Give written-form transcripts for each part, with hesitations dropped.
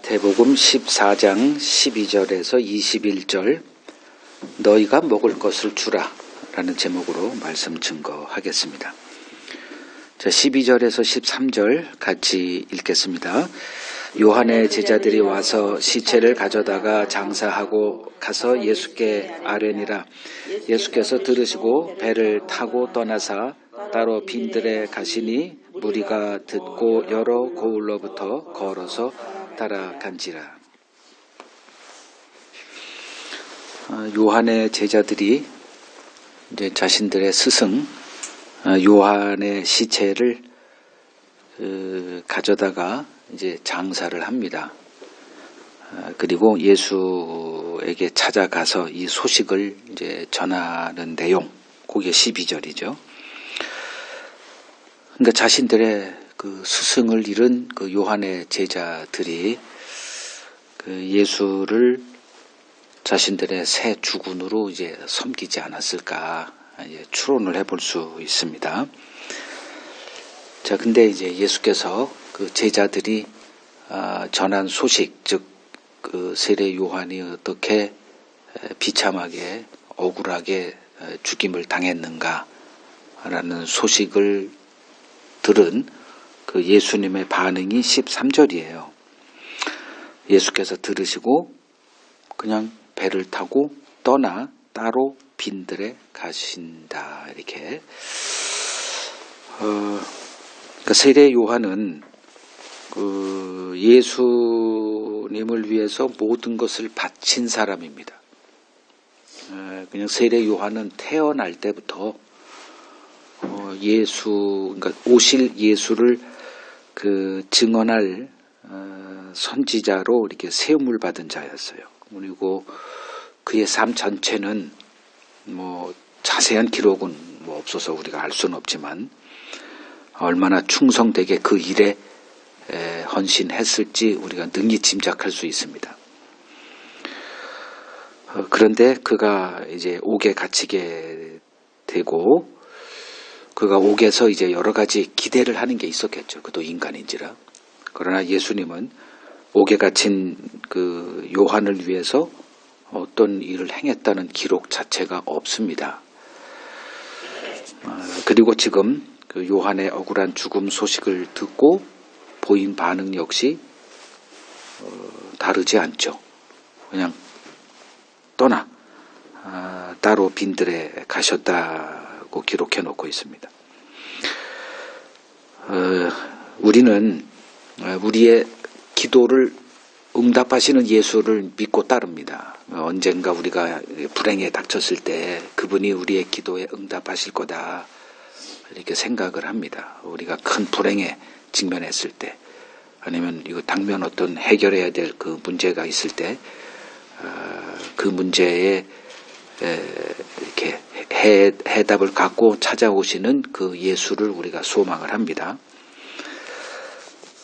마태복음 14장 12절에서 21절 너희가 먹을 것을 주라 라는 제목으로 말씀 증거하겠습니다. 자, 12절에서 13절 같이 읽겠습니다. 요한의 제자들이 와서 시체를 가져다가 장사하고 가서 예수께 아뢰니라. 예수께서 들으시고 배를 타고 떠나사 따로 빈들에 가시니 무리가 듣고 여러 고을로부터 걸어서 따라간지라. 요한의 제자들이 이제 자신들의 스승 요한의 시체를 가져다가 이제 장사를 합니다. 그리고 예수에게 찾아가서 이 소식을 이제 전하는 내용, 그게 12절이죠. 그러니까 자신들의 그 스승을 잃은 그 요한의 제자들이 그 예수를 자신들의 새 주군으로 이제 섬기지 않았을까 추론을 해볼 수 있습니다. 자, 근데 이제 예수께서 그 제자들이 전한 소식, 즉 그 세례 요한이 어떻게 비참하게 억울하게 죽임을 당했는가라는 소식을 들은 그 예수님의 반응이 13절이에요. 예수께서 들으시고 그냥 배를 타고 떠나 따로 빈들에 가신다. 이렇게. 그러니까 세례 요한은 그 예수님을 위해서 모든 것을 바친 사람입니다. 그냥 세례 요한은 태어날 때부터 그러니까 오실 예수를 그 증언할 선지자로 이렇게 세움을 받은 자였어요. 그리고 그의 삶 전체는 뭐 자세한 기록은 뭐 없어서 우리가 알 수는 없지만 얼마나 충성되게 그 일에 헌신했을지 우리가 능히 짐작할 수 있습니다. 그런데 그가 이제 옥에 갇히게 되고 그가 옥에서 이제 여러 가지 기대를 하는 게 있었겠죠. 그도 인간인지라. 그러나 예수님은 옥에 갇힌 그 요한을 위해서 어떤 일을 행했다는 기록 자체가 없습니다. 그리고 지금 그 요한의 억울한 죽음 소식을 듣고 보인 반응 역시 다르지 않죠. 그냥 떠나 따로 빈들에 가셨다고 기록해 놓고 있습니다. 우리는 우리의 기도를 응답하시는 예수를 믿고 따릅니다. 언젠가 우리가 불행에 닥쳤을 때 그분이 우리의 기도에 응답하실 거다 이렇게 생각을 합니다. 우리가 큰 불행에 직면했을 때 아니면 이거 당면 어떤 해결해야 될 그 문제가 있을 때 그 문제에 이렇게 해답을 갖고 찾아오시는 그 예수를 우리가 소망을 합니다.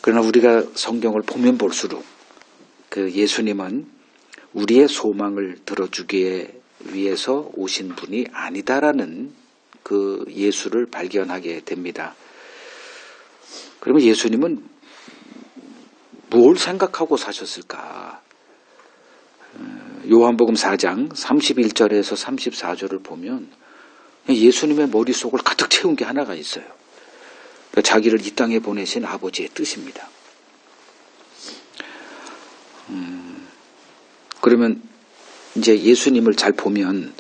그러나 우리가 성경을 보면 볼수록 그 예수님은 우리의 소망을 들어주기 위해서 오신 분이 아니다라는 그 예수를 발견하게 됩니다. 그러면 예수님은 뭘 생각하고 사셨을까? 요한복음 4장 31절에서 34절을 보면 예수님의 머릿속을 가득 채운 게 하나가 있어요. 그러니까 자기를 이 땅에 보내신 아버지의 뜻입니다. 그러면 이제 예수님을 잘 보면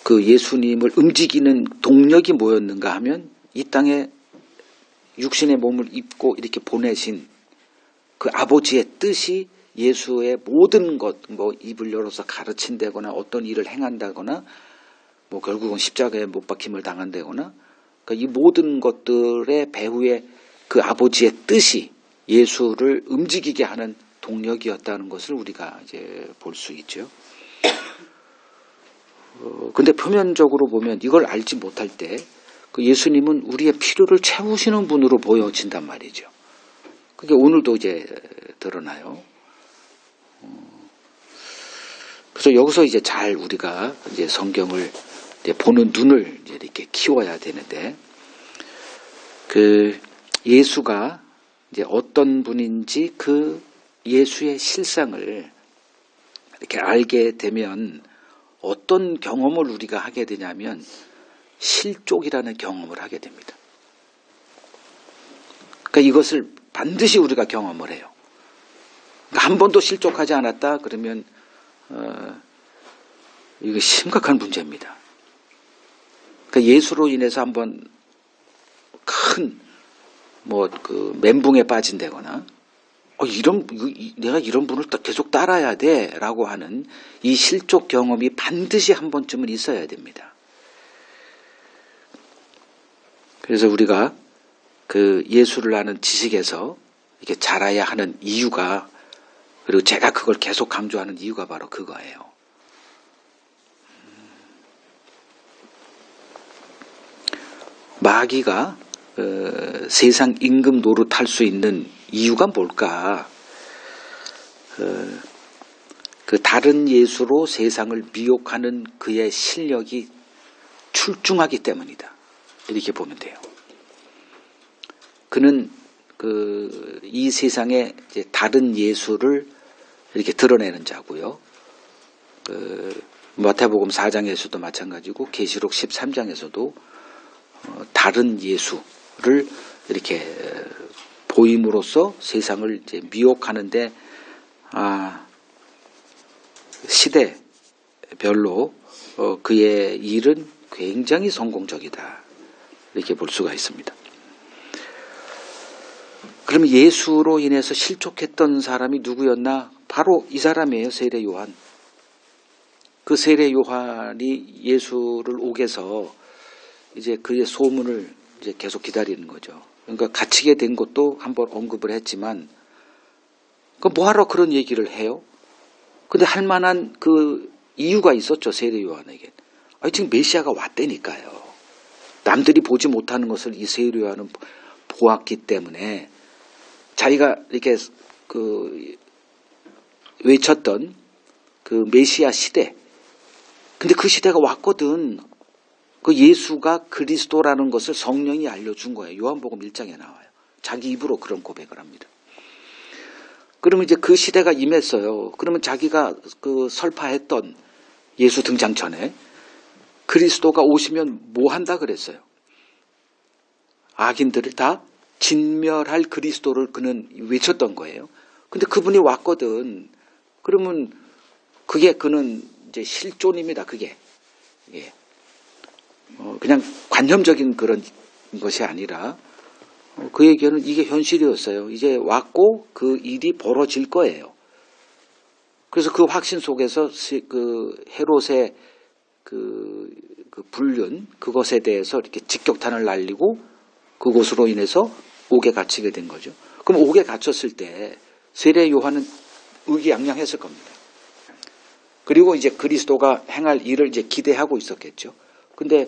그 예수님을 움직이는 동력이 뭐였는가 하면 이 땅에 육신의 몸을 입고 이렇게 보내신 그 아버지의 뜻이 예수의 모든 것, 뭐 입을 열어서 가르친다거나 어떤 일을 행한다거나 뭐 결국은 십자가에 못 박힘을 당한다거나 그러니까 이 모든 것들의 배후에 그 아버지의 뜻이 예수를 움직이게 하는 동력이었다는 것을 우리가 이제 볼 수 있죠. 근데 표면적으로 보면 이걸 알지 못할 때 그 예수님은 우리의 필요를 채우시는 분으로 보여진단 말이죠. 그게 오늘도 이제 드러나요. 그래서 여기서 이제 잘 우리가 이제 성경을 이제 보는 눈을 이제 이렇게 키워야 되는데 그 예수가 이제 어떤 분인지 그 예수의 실상을 이렇게 알게 되면 어떤 경험을 우리가 하게 되냐면 실족이라는 경험을 하게 됩니다. 그러니까 이것을 반드시 우리가 경험을 해요. 그러니까 한 번도 실족하지 않았다 그러면 이거 심각한 문제입니다. 그러니까 예수로 인해서 한번 큰 멘붕에 빠진다거나 내가 이런 분을 계속 따라야 돼라고 하는 이 실족 경험이 반드시 한 번쯤은 있어야 됩니다. 그래서 우리가 그 예수를 아는 지식에서 이렇게 자라야 하는 이유가, 그리고 제가 그걸 계속 강조하는 이유가 바로 그거예요. 마귀가 세상 임금 노릇할 수 있는 이유가 뭘까? 그 다른 예수로 세상을 미혹하는 그의 실력이 출중하기 때문이다. 이렇게 보면 돼요. 그는 이 세상에 이제 다른 예수를 이렇게 드러내는 자고요. 마태복음 4장에서도 마찬가지고 계시록 13장에서도 다른 예수를 이렇게 보임으로써 세상을 이제 미혹하는데 시대별로 그의 일은 굉장히 성공적이다. 이렇게 볼 수가 있습니다. 그러면 예수로 인해서 실족했던 사람이 누구였나? 바로 이 사람이에요. 세례 요한. 그 세례 요한이 예수를 옥에서 이제 그의 소문을 이제 계속 기다리는 거죠. 그러니까 갇히게 된 것도 한번 언급을 했지만, 뭐하러 그런 얘기를 해요? 근데 할 만한 그 이유가 있었죠, 세례 요한에게. 지금 메시아가 왔다니까요. 남들이 보지 못하는 것을 이 세례 요한은 보았기 때문에 자기가 이렇게 외쳤던 그 메시아 시대. 근데 그 시대가 왔거든. 그 예수가 그리스도라는 것을 성령이 알려준 거예요. 요한복음 1장에 나와요. 자기 입으로 그런 고백을 합니다. 그러면 이제 그 시대가 임했어요. 그러면 자기가 설파했던 예수 등장 전에 그리스도가 오시면 뭐 한다 그랬어요? 악인들을 다 진멸할 그리스도를 그는 외쳤던 거예요. 근데 그분이 왔거든. 그러면 그는 이제 실존입니다. 그게. 예. 그냥 관념적인 그런 것이 아니라 그에게는 이게 현실이었어요. 이제 왔고 그 일이 벌어질 거예요. 그래서 그 확신 속에서 그 헤롯의 그 불륜 그것에 대해서 이렇게 직격탄을 날리고 그것으로 인해서 옥에 갇히게 된 거죠. 그럼 옥에 갇혔을 때 세례 요한은 의기양양했을 겁니다. 그리고 이제 그리스도가 행할 일을 이제 기대하고 있었겠죠. 근데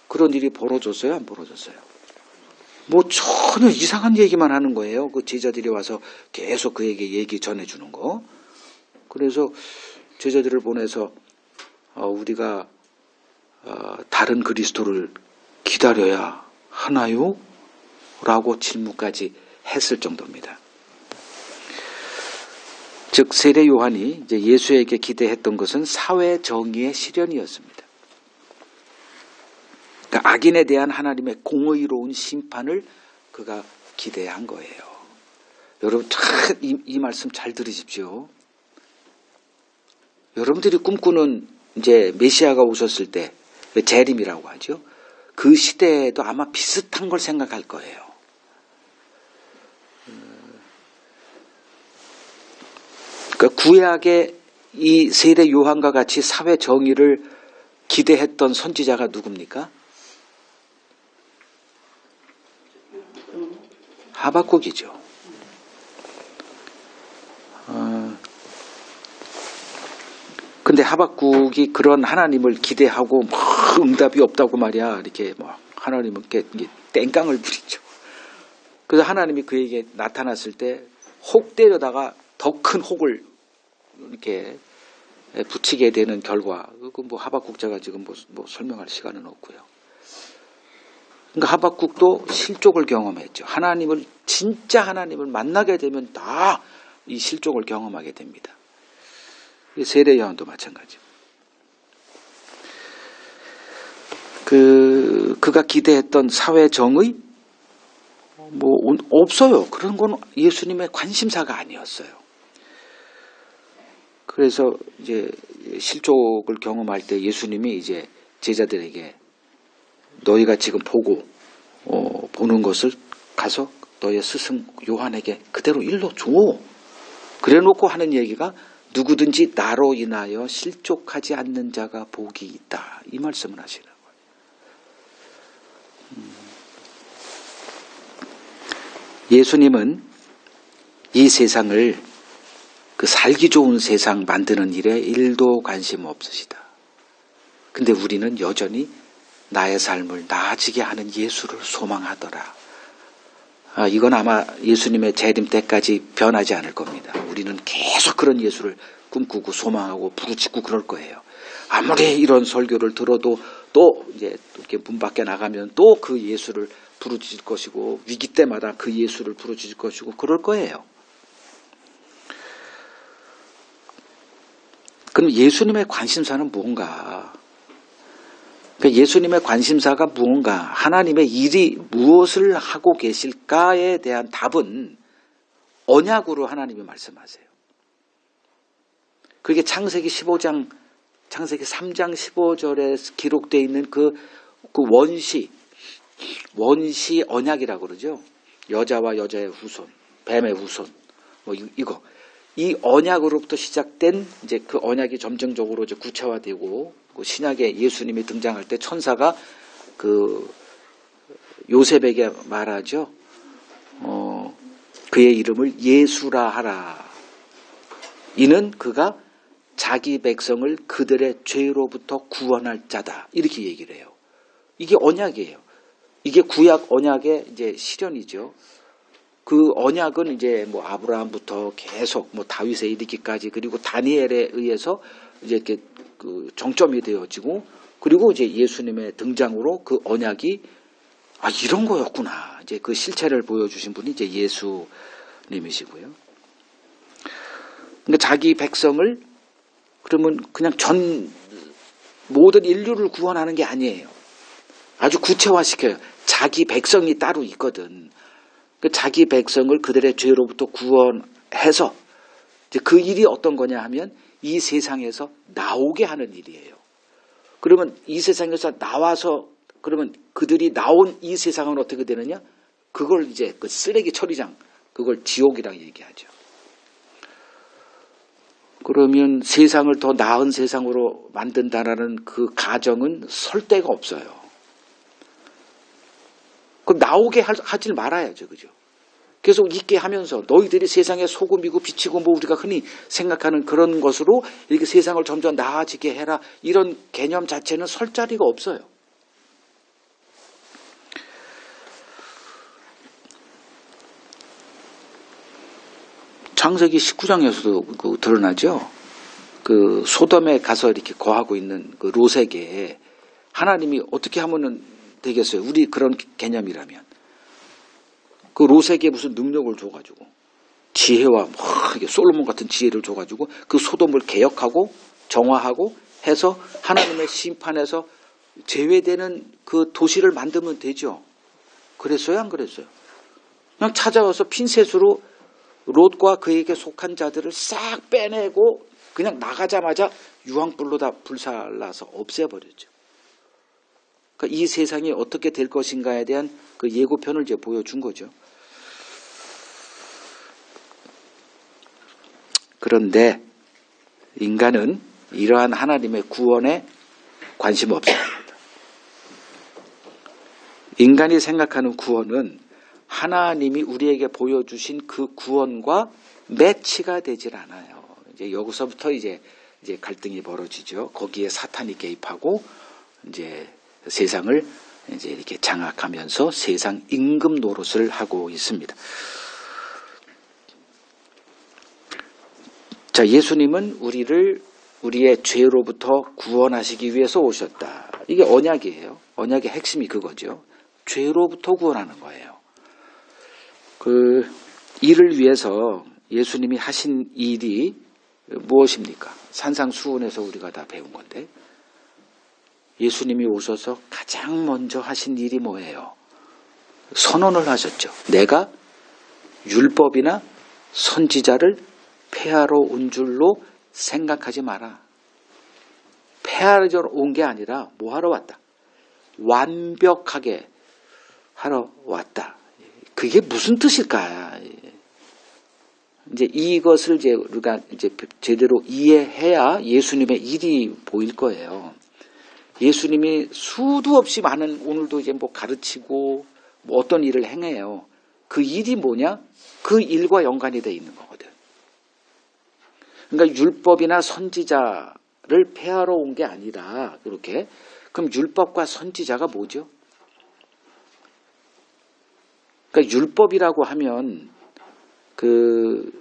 그런 일이 벌어졌어요? 안 벌어졌어요? 전혀 이상한 얘기만 하는 거예요. 그 제자들이 와서 계속 그에게 얘기 전해주는 거. 그래서 제자들을 보내서 우리가 다른 그리스도를 기다려야 하나요? 라고 질문까지 했을 정도입니다. 즉 세례 요한이 이제 예수에게 기대했던 것은 사회 정의의 실현이었습니다. 그러니까 악인에 대한 하나님의 공의로운 심판을 그가 기대한 거예요. 여러분 이 말씀 잘 들으십시오. 여러분들이 꿈꾸는 이제 메시아가 오셨을 때 재림이라고 하죠. 그 시대에도 아마 비슷한 걸 생각할 거예요. 그러니까 구약의 이 세례 요한과 같이 사회 정의를 기대했던 선지자가 누굽니까? 하박국이죠. 근데 하박국이 그런 하나님을 기대하고 응답이 없다고 말이야. 이렇게 하나님은 땡깡을 부리죠. 그래서 하나님이 그에게 나타났을 때 혹 때려다가 더 큰 혹을 이렇게 붙이게 되는 결과. 하박국자가 지금 설명할 시간은 없고요. 그러니까 하박국도 실족을 경험했죠. 진짜 하나님을 만나게 되면 다 이 실족을 경험하게 됩니다. 세례 요한도 마찬가지. 그가 기대했던 사회 정의 없어요. 그런 건 예수님의 관심사가 아니었어요. 그래서 이제 실족을 경험할 때 예수님이 이제 제자들에게 너희가 지금 보는 것을 가서 너의 스승 요한에게 그대로 일러줘. 그래놓고 하는 얘기가 누구든지 나로 인하여 실족하지 않는 자가 복이 있다. 이 말씀을 하시는 거예요. 예수님은 이 세상을 그 살기 좋은 세상 만드는 일에 일도 관심 없으시다. 근데 우리는 여전히 나의 삶을 나아지게 하는 예수를 소망하더라. 이건 아마 예수님의 재림 때까지 변하지 않을 겁니다. 우리는 계속 그런 예수를 꿈꾸고 소망하고 부르짖고 그럴 거예요. 아무리 이런 설교를 들어도 또 이제 이렇게 문 밖에 나가면 또 그 예수를 부르짖을 것이고 위기 때마다 그 예수를 부르짖을 것이고 그럴 거예요. 그럼 예수님의 관심사는 무언가? 그러니까 예수님의 관심사가 무언가? 하나님의 일이 무엇을 하고 계실까에 대한 답은 언약으로 하나님이 말씀하세요. 그게 창세기 3장 15절에 기록되어 있는 그 원시 언약이라고 그러죠. 여자와 여자의 후손, 뱀의 후손, 이거. 이 언약으로부터 시작된 이제 그 언약이 점정적으로 이제 구체화되고 신약에 예수님이 등장할 때 천사가 그 요셉에게 말하죠. 그의 이름을 예수라 하라. 이는 그가 자기 백성을 그들의 죄로부터 구원할 자다. 이렇게 얘기를 해요. 이게 언약이에요. 이게 구약 언약의 이제 실현이죠. 그 언약은 이제 아브라함부터 계속 다윗에 이르기까지 그리고 다니엘에 의해서 이제 이렇게 그 정점이 되어지고 그리고 이제 예수님의 등장으로 그 언약이 이런 거였구나. 이제 그 실체를 보여주신 분이 이제 예수님이시고요. 그러니까 자기 백성을 그러면 그냥 모든 인류를 구원하는 게 아니에요. 아주 구체화시켜요. 자기 백성이 따로 있거든. 자기 백성을 그들의 죄로부터 구원해서 그 일이 어떤 거냐 하면 이 세상에서 나오게 하는 일이에요. 그러면 이 세상에서 나와서 그러면 그들이 나온 이 세상은 어떻게 되느냐? 그걸 이제 그 쓰레기 처리장, 그걸 지옥이라고 얘기하죠. 그러면 세상을 더 나은 세상으로 만든다라는 그 가정은 설 데가 없어요. 그럼 나오게 하질 말아야죠. 그죠? 계속 있게 하면서 너희들이 세상의 소금이고 빛이고 우리가 흔히 생각하는 그런 것으로 이렇게 세상을 점점 나아지게 해라. 이런 개념 자체는 설 자리가 없어요. 창세기 19장에서도 드러나죠. 그 소돔에 가서 이렇게 거하고 있는 그 롯에게 하나님이 어떻게 하면은 되겠어요? 우리 그런 개념이라면. 그 롯에게 무슨 능력을 줘가지고 지혜와 솔로몬 같은 지혜를 줘가지고 그 소돔을 개혁하고 정화하고 해서 하나님의 심판에서 제외되는 그 도시를 만들면 되죠. 그랬어요? 안 그랬어요? 그냥 찾아와서 핀셋으로 롯과 그에게 속한 자들을 싹 빼내고 그냥 나가자마자 유황불로 다 불살라서 없애버렸죠. 그러니까 이 세상이 어떻게 될 것인가에 대한 그 예고편을 이제 보여준 거죠. 그런데 인간은 이러한 하나님의 구원에 관심 없습니다. 인간이 생각하는 구원은 하나님이 우리에게 보여주신 그 구원과 매치가 되질 않아요. 이제 여기서부터 이제 갈등이 벌어지죠. 거기에 사탄이 개입하고 이제 세상을 이제 이렇게 장악하면서 세상 임금 노릇을 하고 있습니다. 자, 예수님은 우리의 죄로부터 구원하시기 위해서 오셨다. 이게 언약이에요. 언약의 핵심이 그거죠. 죄로부터 구원하는 거예요. 이를 위해서 예수님이 하신 일이 무엇입니까? 산상수훈에서 우리가 다 배운 건데 예수님이 오셔서 가장 먼저 하신 일이 뭐예요? 선언을 하셨죠. 내가 율법이나 선지자를 폐하러 온 줄로 생각하지 마라. 폐하러 온 게 아니라 뭐 하러 왔다? 완벽하게 하러 왔다. 그게 무슨 뜻일까? 이제 이것을 이제 우리가 이제 제대로 이해해야 예수님의 일이 보일 거예요. 예수님이 수도 없이 많은 오늘도 이제 뭐 가르치고 뭐 어떤 일을 행해요. 그 일이 뭐냐? 그 일과 연관이 되어 있는 거거든. 그러니까 율법이나 선지자를 폐하러 온 게 아니라 그렇게 그럼 율법과 선지자가 뭐죠? 그러니까 율법이라고 하면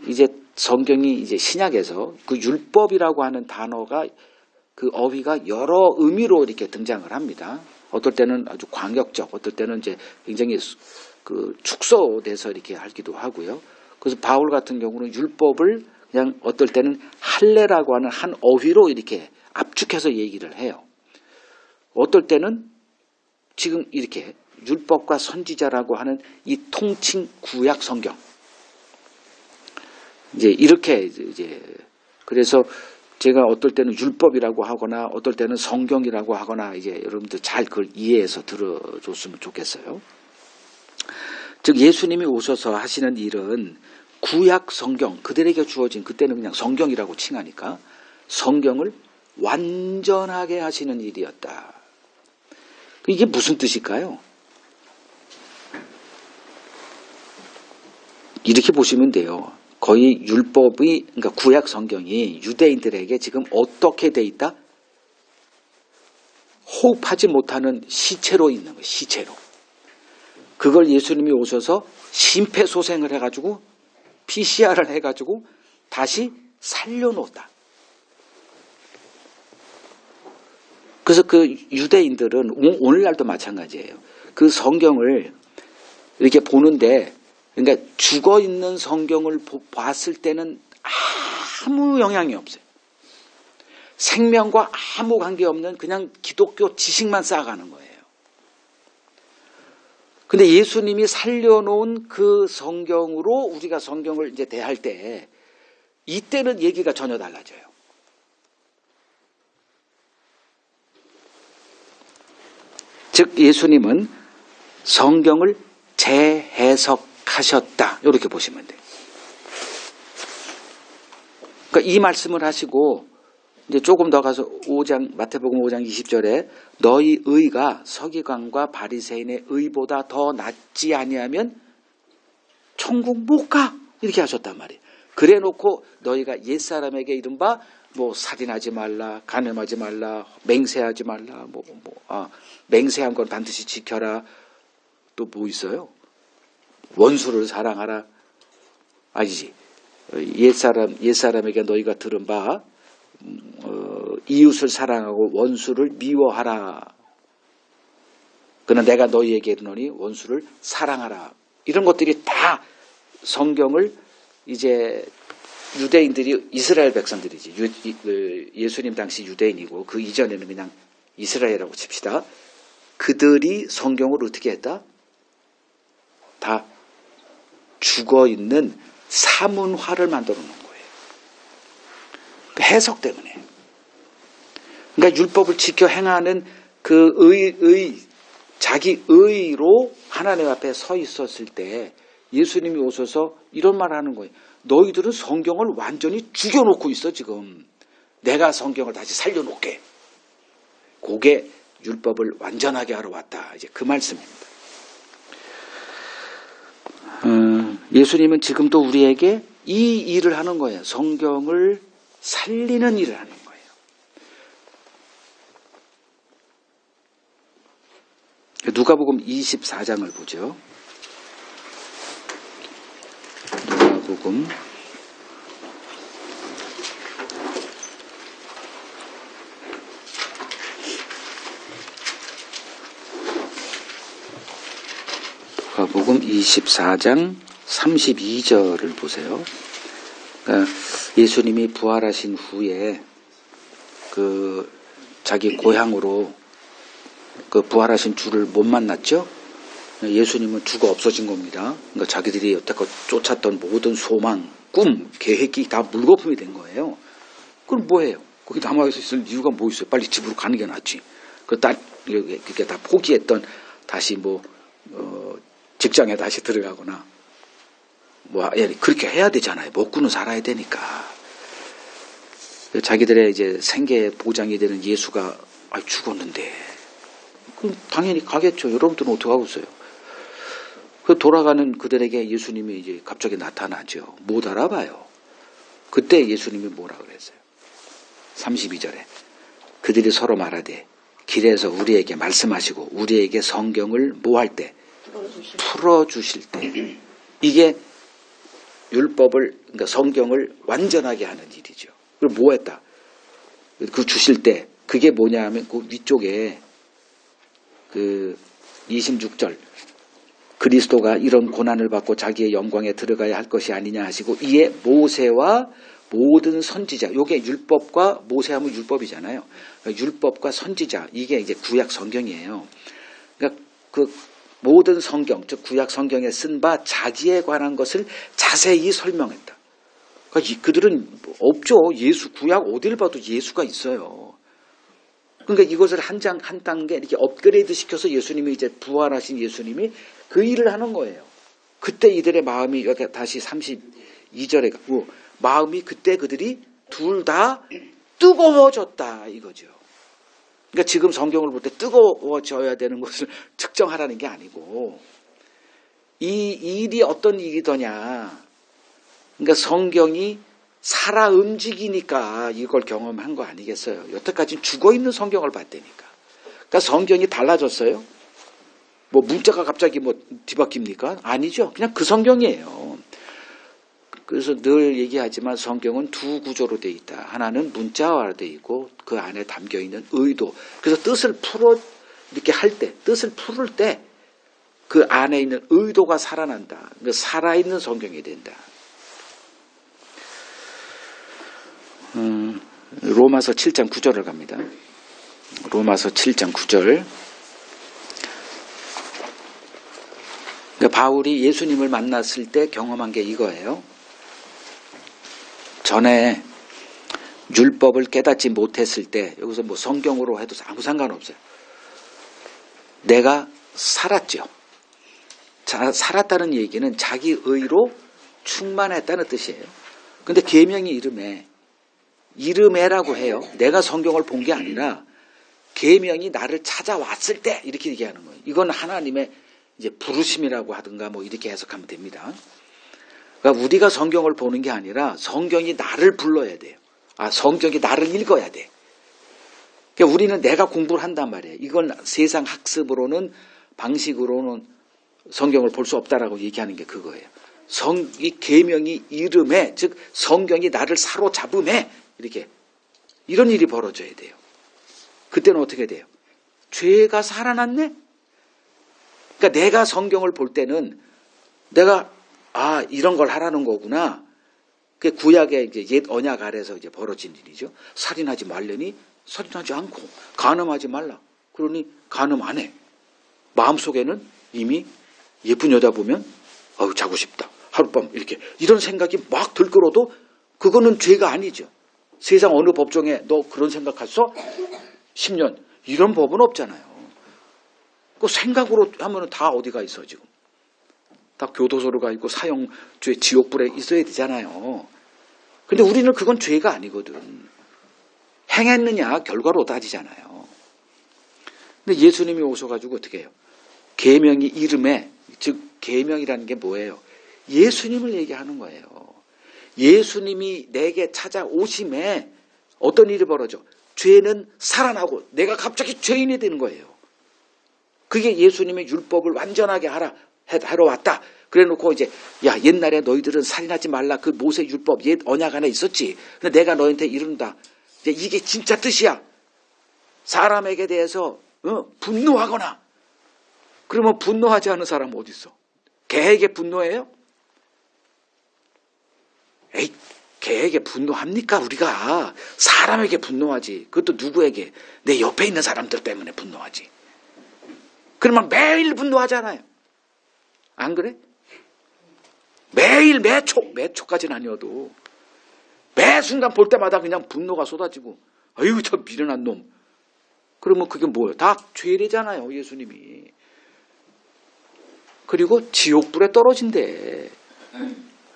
이제 성경이 이제 신약에서 그 율법이라고 하는 단어가 그 어휘가 여러 의미로 이렇게 등장을 합니다. 어떨 때는 아주 광역적, 어떨 때는 이제 굉장히 그 축소돼서 이렇게 하기도 하고요. 그래서 바울 같은 경우는 율법을 그냥 어떨 때는 할례라고 하는 한 어휘로 이렇게 압축해서 얘기를 해요. 어떨 때는 지금 이렇게 율법과 선지자라고 하는 이 통칭 구약 성경. 이제 이렇게 이제 그래서 제가 어떨 때는 율법이라고 하거나 어떨 때는 성경이라고 하거나 이제 여러분들 잘 그걸 이해해서 들어줬으면 좋겠어요. 즉 예수님이 오셔서 하시는 일은 구약 성경 그들에게 주어진 그때는 그냥 성경이라고 칭하니까 성경을 완전하게 하시는 일이었다. 이게 무슨 뜻일까요? 이렇게 보시면 돼요. 거의 율법이 그러니까 구약 성경이 유대인들에게 지금 어떻게 돼 있다? 호흡하지 못하는 시체로 있는 거예요. 시체로. 그걸 예수님이 오셔서 심폐소생을 해가지고 PCR을 해가지고 다시 살려놓았다. 그래서 그 유대인들은 오늘날도 마찬가지예요. 그 성경을 이렇게 보는데 그러니까 죽어있는 성경을 봤을 때는 아무 영향이 없어요. 생명과 아무 관계없는 그냥 기독교 지식만 쌓아가는 거예요. 근데 예수님이 살려놓은 그 성경으로 우리가 성경을 이제 대할 때 이때는 얘기가 전혀 달라져요. 즉 예수님은 성경을 재해석하셨다. 이렇게 보시면 돼요. 그러니까 이 말씀을 하시고 이제 조금 더 가서 5장 마태복음 5장 20절에 너희 의가 서기관과 바리새인의 의보다 더 낫지 아니하면 천국 못 가 이렇게 하셨단 말이에요. 그래놓고 너희가 옛사람에게 이른바 뭐 살인하지 말라, 간음하지 말라, 맹세하지 말라, 맹세한 건 반드시 지켜라. 또 뭐 있어요? 원수를 사랑하라. 아니지. 옛사람에게 너희가 들은 바 이웃을 사랑하고 원수를 미워하라. 그러나 내가 너희에게 이르노니 원수를 사랑하라. 이런 것들이 다 성경을 이제 유대인들이 이스라엘 백성들이지. 예수님 당시 유대인이고 그 이전에는 그냥 이스라엘이라고 칩시다. 그들이 성경을 어떻게 했다? 다 죽어있는 사문화를 만들어 놓은 거예요. 해석 때문에. 그러니까 율법을 지켜 행하는 그 자기 의로 하나님 앞에 서 있었을 때 예수님이 오셔서 이런 말 하는 거예요. 너희들은 성경을 완전히 죽여놓고 있어 지금. 내가 성경을 다시 살려놓게. 그게 율법을 완전하게 하러 왔다. 이제 그 말씀입니다. 예수님은 지금도 우리에게 이 일을 하는 거예요. 성경을 살리는 일을 하는 거예요. 누가복음 24장을 보죠. 누가복음 24장 32절을 보세요. 그러니까 예수님이 부활하신 후에 그 자기 고향으로 그 부활하신 주를 못 만났죠. 예수님은 주가 없어진 겁니다. 그러니까 자기들이 여태껏 쫓았던 모든 소망, 꿈, 계획이 다 물거품이 된 거예요. 그럼 뭐해요? 거기 남아서 있을 이유가 뭐 있어요? 빨리 집으로 가는 게 낫지. 그게 다 포기했던 다시 직장에 다시 들어가거나 그렇게 해야 되잖아요. 먹고는 살아야 되니까. 자기들의 이제 생계의 보장이 되는 예수가 죽었는데 그럼 당연히 가겠죠. 여러분들은 어떻게 하고 있어요? 그 돌아가는 그들에게 예수님이 이제 갑자기 나타나죠. 못 알아봐요. 그때 예수님이 뭐라 그랬어요? 32절에 그들이 서로 말하되 길에서 우리에게 말씀하시고 우리에게 성경을 뭐 할 때? 풀어주실 때. 이게 율법을, 그러니까 성경을 완전하게 하는 일이죠. 그리고 뭐 했다? 그 주실 때, 그게 뭐냐 하면 그 위쪽에 그 26절. 그리스도가 이런 고난을 받고 자기의 영광에 들어가야 할 것이 아니냐 하시고 이에 모세와 모든 선지자, 요게 율법과 모세하면 율법이잖아요. 율법과 선지자, 이게 이제 구약 성경이에요. 그러니까 그 모든 성경, 즉 구약 성경에 쓴 바 자기에 관한 것을 자세히 설명했다. 그러니까 그들은 없죠. 구약 어딜 봐도 예수가 있어요. 그러니까 이것을 한 단계 이렇게 업그레이드 시켜서 예수님이 이제 부활하신 예수님이 그 일을 하는 거예요. 그때 이들의 마음이 여기 다시 32절에 가고 마음이 그때 그들이 둘 다 뜨거워졌다 이거죠. 그러니까 지금 성경을 볼 때 뜨거워져야 되는 것을 측정하라는 게 아니고 이 일이 어떤 일이더냐. 그러니까 성경이 살아 움직이니까 이걸 경험한 거 아니겠어요. 여태까지는 죽어있는 성경을 봤다니까. 그러니까 성경이 달라졌어요. 뭐 문자가 갑자기 뒤바뀝니까? 아니죠. 그냥 그 성경이에요. 그래서 늘 얘기하지만 성경은 두 구조로 되어 있다. 하나는 문자화로 되어 있고 그 안에 담겨있는 의도. 그래서 뜻을 이렇게 할 때, 뜻을 풀을 때 그 안에 있는 의도가 살아난다. 그러니까 살아있는 성경이 된다. 로마서 7장 9절을 갑니다. 로마서 7장 9절. 그러니까 바울이 예수님을 만났을 때 경험한 게 이거예요. 전에 율법을 깨닫지 못했을 때 여기서 성경으로 해도 아무 상관없어요. 내가 살았죠. 살았다는 얘기는 자기 의로 충만했다는 뜻이에요. 근데 계명이 이름에라고 해요. 내가 성경을 본 게 아니라 계명이 나를 찾아왔을 때 이렇게 얘기하는 거예요. 이건 하나님의 이제 부르심이라고 하든가 이렇게 해석하면 됩니다. 그러니까 우리가 성경을 보는 게 아니라 성경이 나를 불러야 돼요. 성경이 나를 읽어야 돼. 그러니까 우리는 내가 공부를 한단 말이에요. 이건 세상 학습으로는 방식으로는 성경을 볼 수 없다라고 얘기하는 게 그거예요. 이 계명이 이름에, 즉 성경이 나를 사로잡음에 이렇게 이런 일이 벌어져야 돼요. 그때는 어떻게 돼요? 죄가 살아났네? 그러니까 내가 성경을 볼 때는 내가 이런 걸 하라는 거구나. 그 구약의 이제 옛 언약 아래서 이제 벌어진 일이죠. 살인하지 말려니 살인하지 않고, 간음하지 말라. 그러니 간음 안 해. 마음속에는 이미 예쁜 여자 보면 자고 싶다. 하룻밤 이런 생각이 막 들끓어도 그거는 죄가 아니죠. 세상 어느 법정에 너 그런 생각했어? 10년. 이런 법은 없잖아요. 그 생각으로 하면 다 어디가 있어 지금. 다 교도소로 가 있고 사형죄 지옥불에 있어야 되잖아요. 근데 우리는 그건 죄가 아니거든. 행했느냐 결과로 따지잖아요. 근데 예수님이 오셔가지고 어떻게 해요? 계명이 이름에, 즉 계명이라는 게 뭐예요? 예수님을 얘기하는 거예요. 예수님이 내게 찾아오심에 어떤 일이 벌어져? 죄는 살아나고 내가 갑자기 죄인이 되는 거예요. 그게 예수님의 율법을 완전하게 하러 왔다. 그래 놓고 이제 옛날에 너희들은 살인하지 말라. 그 모세 율법 옛 언약 안에 있었지. 근데 내가 너희한테 이른다. 이게 진짜 뜻이야. 사람에게 대해서 분노하거나, 그러면 분노하지 않은 사람은 어디 있어? 개에게 분노해요? 에이, 개에게 분노합니까? 우리가 사람에게 분노하지. 그것도 누구에게? 내 옆에 있는 사람들 때문에 분노하지. 그러면 매일 분노하잖아요. 안 그래? 매일 매초까지는 아니어도 매 순간 볼 때마다 그냥 분노가 쏟아지고 아유 저 미련한 놈. 그러면 그게 뭐예요? 다 죄래잖아요. 예수님이. 그리고 지옥불에 떨어진대.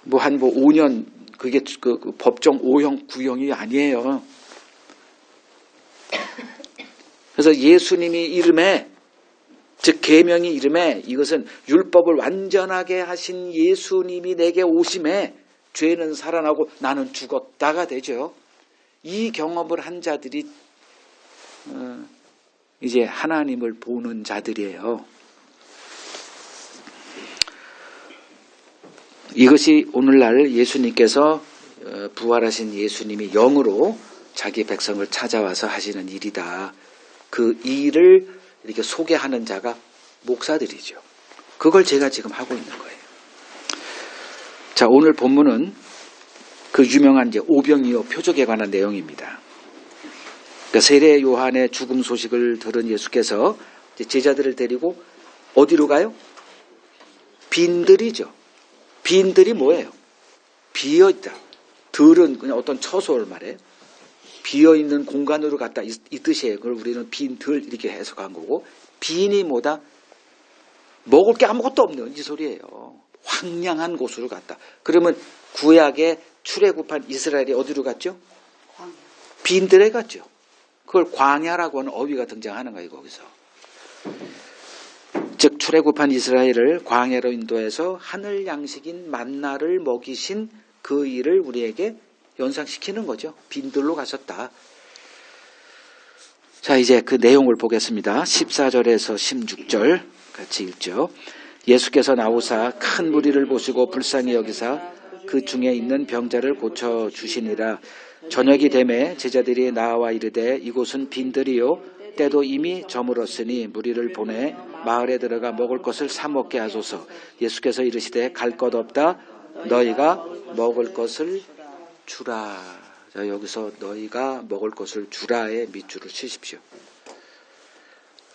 뭐 한 5년 그게 그 법정 5형 9형이 아니에요. 그래서 예수님이 이름에 즉 계명이 이름에 이것은 율법을 완전하게 하신 예수님이 내게 오심에 죄는 살아나고 나는 죽었다가 되죠. 이 경험을 한 자들이 이제 하나님을 보는 자들이에요. 이것이 오늘날 예수님께서 부활하신 예수님이 영으로 자기 백성을 찾아와서 하시는 일이다. 그 일을 이렇게 소개하는 자가 목사들이죠. 그걸 제가 지금 하고 있는 거예요. 자, 오늘 본문은 그 유명한 이제 오병이어 표적에 관한 내용입니다. 그러니까 세례 요한의 죽음 소식을 들은 예수께서 이제 제자들을 데리고 어디로 가요? 빈들이죠. 빈들이 뭐예요? 비어있다. 들은 그냥 어떤 처소를 말해요. 비어있는 공간으로 갔다 이 뜻이에요. 그걸 우리는 빈들 이렇게 해석한 거고, 빈이 뭐다? 먹을 게 아무것도 없는 이 소리예요. 황량한 곳으로 갔다. 그러면 구약의 출애굽한 이스라엘이 어디로 갔죠? 빈들에 갔죠. 그걸 광야라고 하는 어휘가 등장하는 거예요. 거기서. 즉 출애굽한 이스라엘을 광야로 인도해서 하늘 양식인 만나를 먹이신 그 일을 우리에게 연상시키는 거죠. 빈들로 가셨다. 자, 이제 그 내용을 보겠습니다. 14절에서 16절 같이 읽죠. 예수께서 나오사 큰 무리를 보시고 불쌍히 여기사 그 중에 있는 병자를 고쳐 주시니라. 저녁이 되매 제자들이 나와 이르되 이곳은 빈들이요 때도 이미 저물었으니 무리를 보내 마을에 들어가 먹을 것을 사 먹게 하소서. 예수께서 이르시되 갈 것 없다. 너희가 먹을 것을 주라. 자, 여기서 너희가 먹을 것을 주라에 밑줄을 치십시오.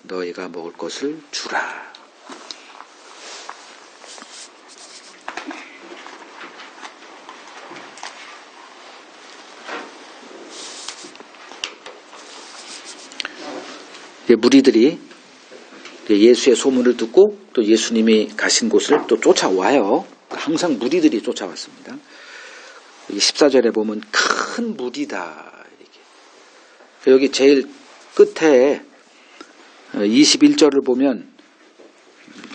너희가 먹을 것을 주라. 무리들이 예수의 소문을 듣고 또 예수님이 가신 곳을 또 쫓아와요. 항상 무리들이 쫓아왔습니다. 14절에 보면 큰 무리다. 이렇게. 여기 제일 끝에 21절을 보면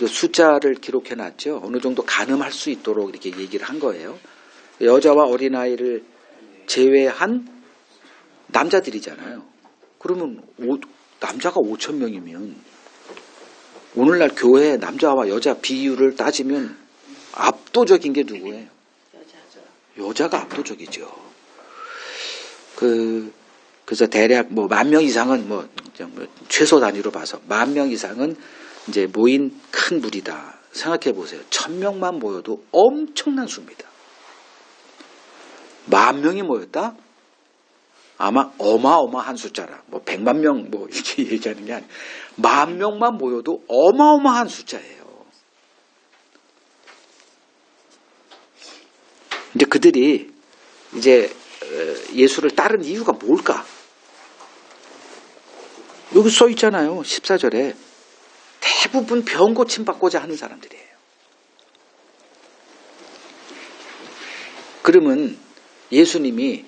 숫자를 기록해 놨죠. 어느 정도 가늠할 수 있도록 이렇게 얘기를 한 거예요. 여자와 어린아이를 제외한 남자들이잖아요. 그러면 남자가 5,000명이면 오늘날 교회 남자와 여자 비율을 따지면 압도적인 게 누구예요? 여자가 압도적이죠. 그래서 대략 뭐 10,000명 이상은 뭐 최소 단위로 봐서 10,000명 이상은 이제 모인 큰 무리다. 생각해 보세요. 1,000명만 모여도 엄청난 수입니다. 10,000명이 모였다? 아마 어마어마한 숫자라. 뭐 100만 명 뭐 이렇게 얘기하는 게 아니에요. 10,000명만 모여도 어마어마한 숫자예요. 이제 그들이 이제 예수를 따른 이유가 뭘까? 여기 써 있잖아요. 14절에 대부분 병 고침 받고자 하는 사람들이에요. 그러면 예수님이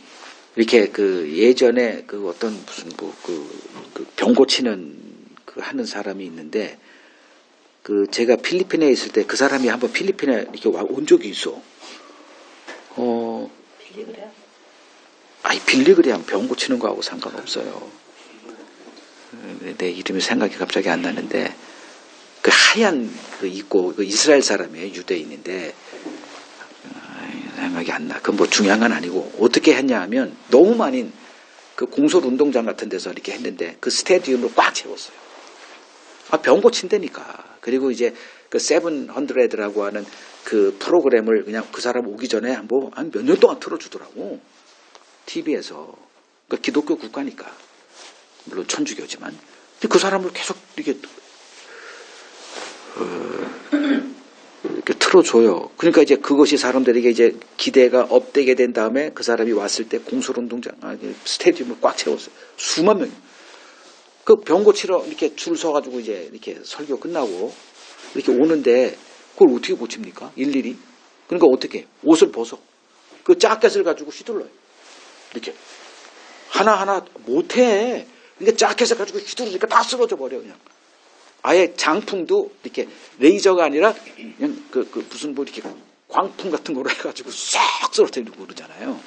이렇게 그 예전에 그 어떤 무슨 뭐 그 병 고치는 그 하는 사람이 있는데 그 제가 필리핀에 있을 때 그 사람이 한번 필리핀에 이렇게 온 적이 있어. 빌리그레암? 아니 빌리그레암 병 고치는 거하고 상관없어요. 내 이름이 생각이 갑자기 안 나는데 그 하얀 그 있고 그 이스라엘 사람이에요. 유대인인데 생각이 안 나. 그건 뭐 중요한 건 아니고 어떻게 했냐 하면 너무 많은 그 공설 운동장 같은 데서 이렇게 했는데 그 스테디움을 꽉 채웠어요. 병 고친다니까. 그리고 이제 그 700라고 하는 그 프로그램을 그냥 그 사람 오기 전에 한 몇 년 동안 틀어주더라고. TV에서. 그러니까 기독교 국가니까. 물론 천주교지만. 근데 그 사람을 계속 이렇게 틀어줘요. 그러니까 이제 그것이 사람들에게 이제 기대가 업되게 된 다음에 그 사람이 왔을 때 공설운동장, 스테디움을 꽉 채웠어요. 수만 명. 그 병 고치러 이렇게 줄 서가지고 이제 이렇게 설교 끝나고 이렇게 오는데 그걸 어떻게 고칩니까? 일일이. 그러니까 어떻게? 옷을 벗어. 그 자켓을 가지고 휘둘러요. 이렇게. 하나하나 못해. 그러니까 자켓을 가지고 휘두르니까 다 쓰러져 버려, 그냥. 아예 장풍도 이렇게 레이저가 아니라 그냥 무슨 뭐 이렇게 광풍 같은 거로 해가지고 싹 쓰러뜨리고 그러잖아요.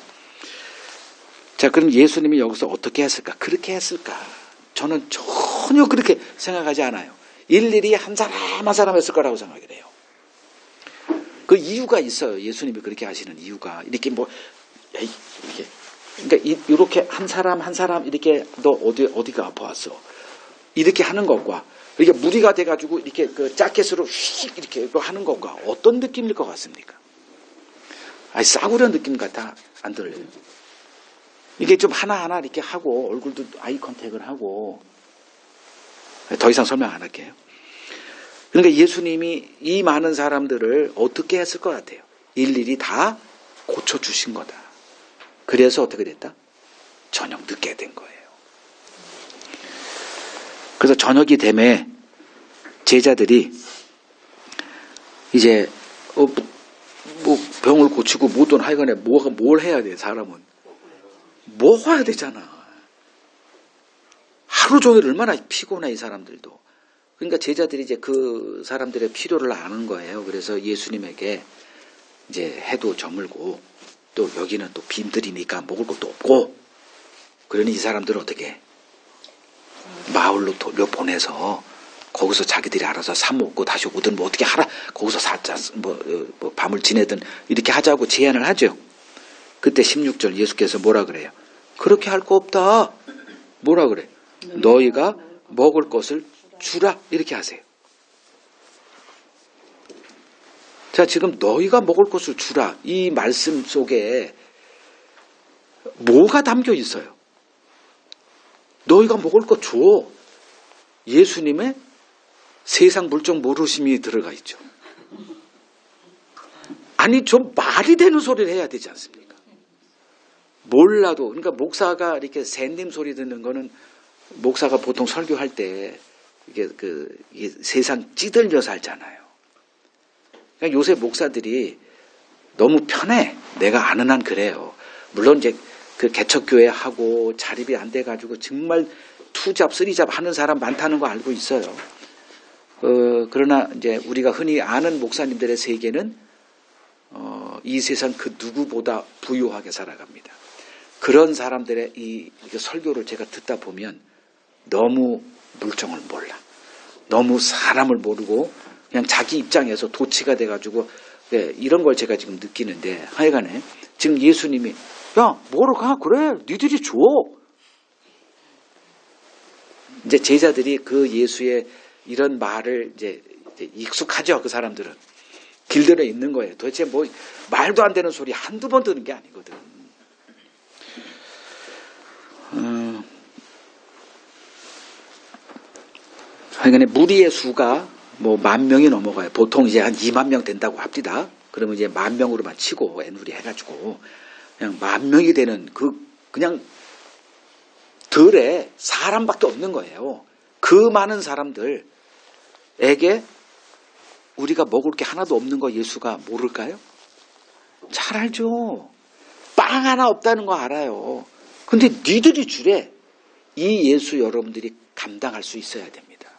자, 그럼 예수님이 여기서 어떻게 했을까? 그렇게 했을까? 저는 전혀 그렇게 생각하지 않아요. 일일이 한 사람 한 사람 했을 거라고 생각이 돼요. 그 이유가 있어요. 예수님이 그렇게 하시는 이유가. 이렇게 뭐, 이렇게. 그러니까 이렇게 한 사람 한 사람 이렇게 너 어디가 아파왔어? 이렇게 하는 것과 이렇게 무리가 돼가지고 이렇게 그 자켓으로 휙 이렇게 하는 것과 어떤 느낌일 것 같습니까? 아니, 싸구려 느낌 같아 안 들려요? 이게 좀 하나하나 이렇게 하고 얼굴도 아이 컨택을 하고 더 이상 설명 안 할게요. 그러니까 예수님이 이 많은 사람들을 어떻게 했을 것 같아요? 일일이 다 고쳐주신 거다. 그래서 어떻게 됐다? 저녁 늦게 된 거예요. 그래서 저녁이 되매 제자들이 이제 뭐 병을 고치고 뭐든 하여간에 뭘 해야 돼, 사람은. 먹어야 되잖아. 하루 종일 얼마나 피곤해, 이 사람들도. 그러니까 제자들이 이제 그 사람들의 필요를 아는 거예요. 그래서 예수님에게 이제 해도 저물고 또 여기는 또 빈들이니까 먹을 것도 없고, 그러니 이 사람들은 어떻게 해? 마을로 돌려보내서 거기서 자기들이 알아서 사 먹고 다시 오든 뭐 어떻게 하라, 거기서 뭐 밤을 지내든 이렇게 하자고 제안을 하죠. 그때 16절 예수께서 뭐라 그래요? 그렇게 할 거 없다. 뭐라 그래? 너희가 먹을 것을 주라, 이렇게 하세요. 자, 지금 너희가 먹을 것을 주라, 이 말씀 속에 뭐가 담겨 있어요? 너희가 먹을 것 줘. 예수님의 세상 물정 모르심이 들어가 있죠. 아니, 좀 말이 되는 소리를 해야 되지 않습니까? 몰라도, 그러니까 목사가 이렇게 샌님 소리 듣는 거는 목사가 보통 설교할 때 이게 이게 세상 찌들려서 하잖아요. 그러니까 요새 목사들이 너무 편해. 내가 아는 한 그래요. 물론 이제 그 개척교회 하고 자립이 안 돼가지고 정말 투잡, 쓰리잡 하는 사람 많다는 거 알고 있어요. 그러나 이제 우리가 흔히 아는 목사님들의 세계는 이 세상 그 누구보다 부유하게 살아갑니다. 그런 사람들의 이 설교를 제가 듣다 보면 너무 물정을 몰라. 너무 사람을 모르고 그냥 자기 입장에서 도치가 돼가지고 이런 걸 제가 지금 느끼는데, 하여간에 지금 예수님이 야, 뭐로 가? 그래, 니들이 줘. 이제 제자들이 그 예수의 이런 말을 이제 익숙하죠. 그 사람들은 길들여 있는 거예요. 도대체 뭐 말도 안 되는 소리 한두 번 듣는 게 아니거든. 하여간에 무리의 수가 뭐 10,000명이 넘어가요. 보통 이제 한 20,000명 된다고 합디다. 그러면 이제 10,000명으로만 치고 애누리 해가지고 그냥 10,000명이 되는 그냥 들에 사람밖에 없는 거예요. 그 많은 사람들에게 우리가 먹을 게 하나도 없는 거 예수가 모를까요? 잘 알죠. 빵 하나 없다는 거 알아요. 근데 니들이 주래. 이 예수 여러분들이 감당할 수 있어야 됩니다.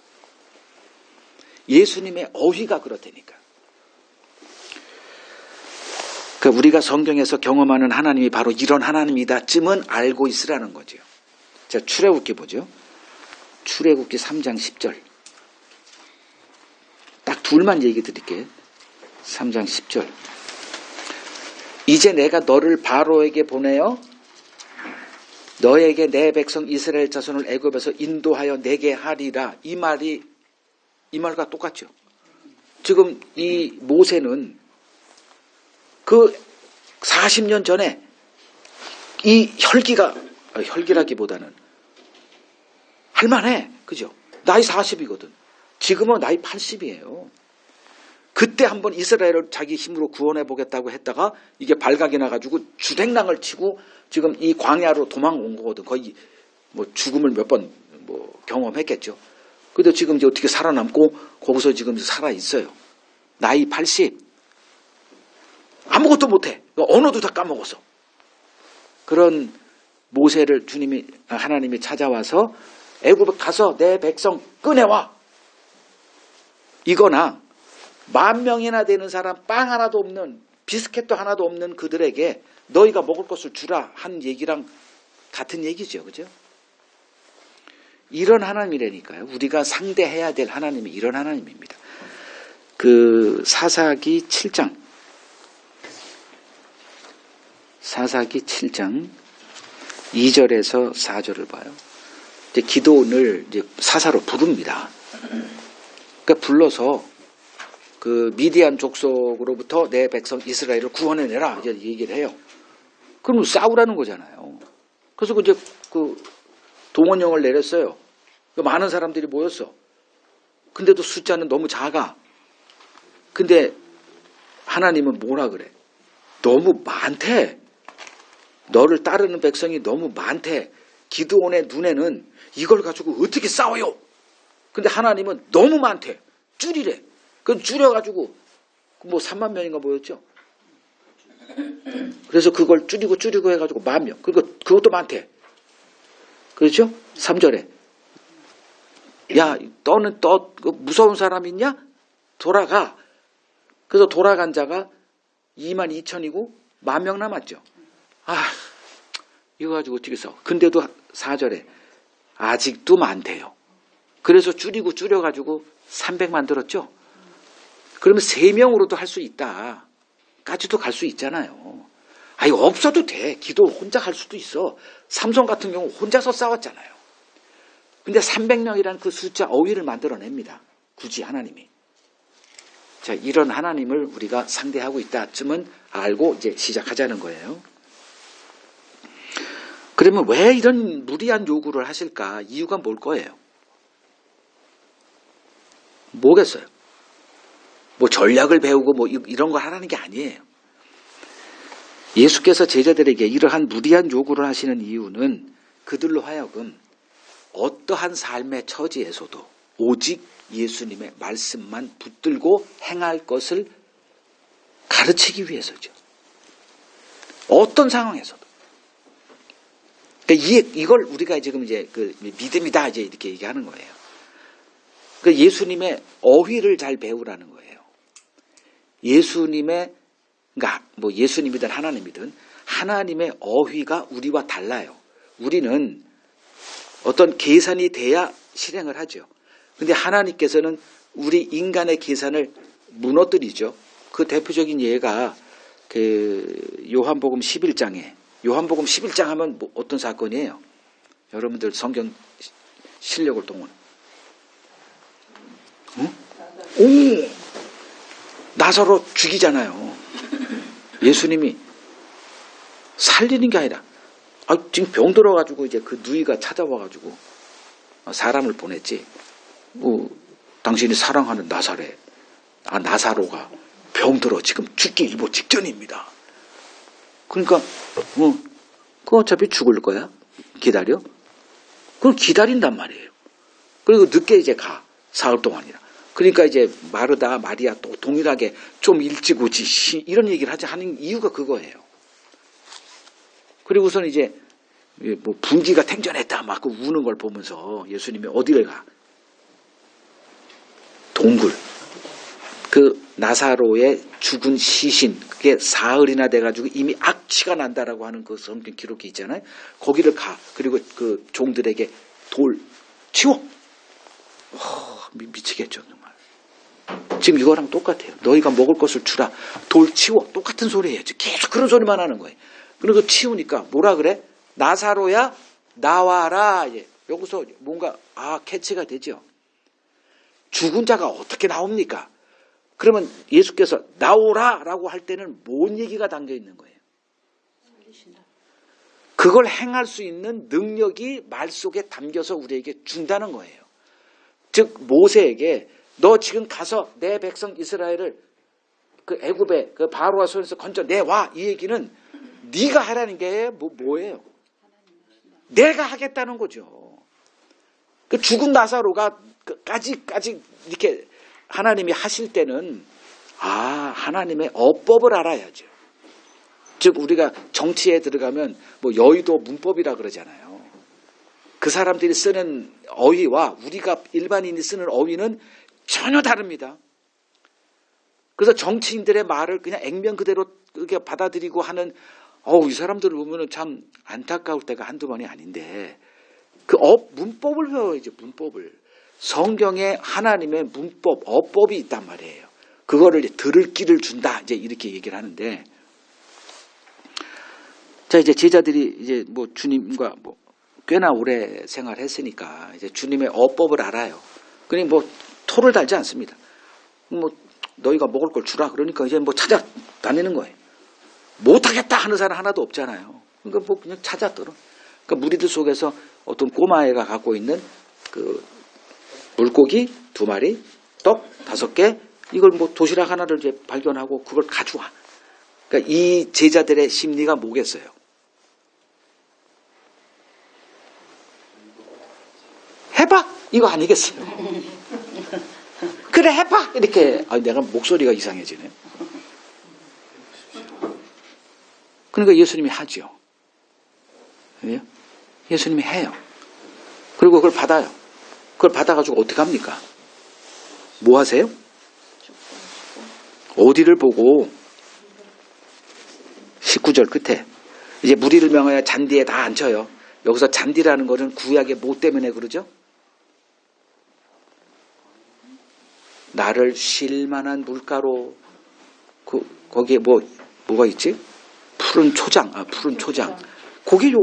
예수님의 어휘가 그렇다니까. 그러니까 우리가 성경에서 경험하는 하나님이 바로 이런 하나님이다쯤은 알고 있으라는 거죠. 자, 출애굽기 보죠. 출애굽기 3장 10절. 딱 둘만 얘기 드릴게요. 3장 10절. 이제 내가 너를 바로에게 보내어 너에게 내 백성 이스라엘 자손을 애굽에서 인도하여 내게 하리라. 이 말과 똑같죠. 지금 이 모세는 그 40년 전에 이 혈기라기보다는 할만해. 그죠? 나이 40이거든. 지금은 나이 80이에요. 그때 한번 이스라엘을 자기 힘으로 구원해 보겠다고 했다가 이게 발각이 나가지고 주행랑을 치고 지금 이 광야로 도망온 거거든. 거의 뭐 죽음을 몇 번 뭐 경험했겠죠. 그래도 지금 이제 어떻게 살아남고 거기서 지금 살아 있어요. 나이 80. 아무것도 못해. 언어도 다 까먹었어. 그런 모세를 하나님이 찾아와서 애굽에 가서 내 백성 꺼내와. 이거나 10,000명이나 되는 사람 빵 하나도 없는 비스켓도 하나도 없는 그들에게 너희가 먹을 것을 주라 한 얘기랑 같은 얘기죠. 그죠? 이런 하나님이라니까요. 우리가 상대해야 될 하나님이 이런 하나님입니다. 그 사사기 7장 2절에서 4절을 봐요. 이제 기도원을 이제 사사로 부릅니다. 그러니까 불러서 그 미디안 족속으로부터 내 백성 이스라엘을 구원해내라 이제 얘기를 해요. 그럼 싸우라는 거잖아요. 그래서 이제 그 동원령을 내렸어요. 많은 사람들이 모였어. 근데도 숫자는 너무 작아. 근데 하나님은 뭐라 그래? 너무 많대. 너를 따르는 백성이 너무 많대. 기드온의 눈에는 이걸 가지고 어떻게 싸워요? 근데 하나님은 너무 많대. 줄이래. 그건 줄여가지고 뭐 3만 명인가 모였죠. 그래서 그걸 줄이고 해가지고 10,000명. 그것도 많대. 그렇죠? 3절에 야 너는 무서운 사람 있냐? 돌아가. 그래서 돌아간 자가 22,000이고 10,000명 남았죠. 이거 가지고 어떻게 써? 근데도 4절에 아직도 많대요. 그래서 줄여가지고 300 만들었죠. 그러면 3명으로도 할 수 있다. 까지도 갈 수 있잖아요. 이거 없어도 돼. 기도 혼자 할 수도 있어. 삼손 같은 경우 혼자서 싸웠잖아요. 근데 300명이라는 그 숫자 어휘를 만들어냅니다. 굳이 하나님이. 자, 이런 하나님을 우리가 상대하고 있다쯤은 알고 이제 시작하자는 거예요. 그러면 왜 이런 무리한 요구를 하실까? 이유가 뭘 거예요? 뭐겠어요? 뭐 전략을 배우고 뭐 이런 거 하라는 게 아니에요. 예수께서 제자들에게 이러한 무리한 요구를 하시는 이유는 그들로 하여금 어떠한 삶의 처지에서도 오직 예수님의 말씀만 붙들고 행할 것을 가르치기 위해서죠. 어떤 상황에서도. 그러니까 이걸 우리가 지금 이제 그 믿음이다 이제 이렇게 얘기하는 거예요. 그러니까 예수님의 어휘를 잘 배우라는 거예요. 그러니까 뭐 예수님이든 하나님이든 하나님의 어휘가 우리와 달라요. 우리는 어떤 계산이 돼야 실행을 하죠. 근데 하나님께서는 우리 인간의 계산을 무너뜨리죠. 그 대표적인 예가 그 요한복음 11장에 요한복음 11장 하면 뭐 어떤 사건이에요? 여러분들 성경 실력을 동원. 오! 나사로 죽이잖아요. 예수님이 살리는 게 아니라 지금 병 들어가지고 이제 그 누이가 찾아와가지고 사람을 보냈지. 당신이 사랑하는 나사로가 병들어 지금 죽기 일보 직전입니다. 그러니까 그 어차피 죽을 거야. 기다려. 그럼 기다린단 말이에요. 그리고 늦게 이제 가. 사흘 동안이라. 그러니까 이제 마르다 마리아 또 동일하게 좀 일찍 오지 이런 얘기를 하는 이유가 그거예요. 그리고선 이제 뭐 분기가 탱전했다 막 우는 걸 보면서 예수님이 어디를 가? 동굴. 그 나사로의 죽은 시신 그게 사흘이나 돼가지고 이미 악취가 난다라고 하는 그 성경 기록이 있잖아요. 거기를 가. 그리고 그 종들에게 돌 치워. 미치겠죠 정말. 지금 이거랑 똑같아요. 너희가 먹을 것을 주라. 돌 치워. 똑같은 소리예요. 계속 그런 소리만 하는 거예요. 그리고 치우니까 뭐라 그래? 나사로야 나와라. 여기서 뭔가 캐치가 되죠. 죽은 자가 어떻게 나옵니까? 그러면 예수께서 나오라라고 할 때는 뭔 얘기가 담겨 있는 거예요? 그걸 행할 수 있는 능력이 말 속에 담겨서 우리에게 준다는 거예요. 즉 모세에게 너 지금 가서 내 백성 이스라엘을 그 애굽의 그 바로와 손에서 건져 내와, 이 얘기는 네가 하라는 게 뭐예요? 내가 하겠다는 거죠. 그 죽은 나사로가 까지 이렇게 하나님이 하실 때는 하나님의 어법을 알아야죠. 즉 우리가 정치에 들어가면 뭐 여의도 문법이라 그러잖아요. 그 사람들이 쓰는 어휘와 우리가 일반인이 쓰는 어휘는 전혀 다릅니다. 그래서 정치인들의 말을 그냥 액면 그대로 이렇게 받아들이고 하는 이 사람들을 보면 참 안타까울 때가 한두 번이 아닌데 그 문법을 배워야죠. 문법을. 성경에 하나님의 문법, 어법이 있단 말이에요. 그거를 들을 길을 준다. 이제 이렇게 얘기를 하는데, 자 이제 제자들이 이제 뭐 주님과 뭐 꽤나 오래 생활했으니까 이제 주님의 어법을 알아요. 그러니 뭐 토를 달지 않습니다. 뭐 너희가 먹을 걸 주라 그러니까 이제 뭐 찾아다니는 거예요. 못하겠다 하는 사람 하나도 없잖아요. 그러니까 뭐 그냥 찾아들어. 그러니까 무리들 속에서 어떤 꼬마애가 갖고 있는 그 물고기 2마리, 떡 5개, 이걸 뭐 도시락 하나를 이제 발견하고 그걸 가져와. 그러니까 이 제자들의 심리가 뭐겠어요? 해봐! 이거 아니겠어요? 그래 해봐! 이렇게. 내가 목소리가 이상해지네. 그러니까 예수님이 하죠. 예수님이 해요. 그리고 그걸 받아요. 그걸 받아가지고 어떻게 합니까? 뭐 하세요? 어디를 보고? 19절 끝에 이제 무리를 명하여 잔디에 다 앉혀요. 여기서 잔디라는 것은 구약의 뭐 때문에 그러죠? 나를 쉴 만한 물가로 거기에 뭐가 있지? 푸른 초장. 그게요.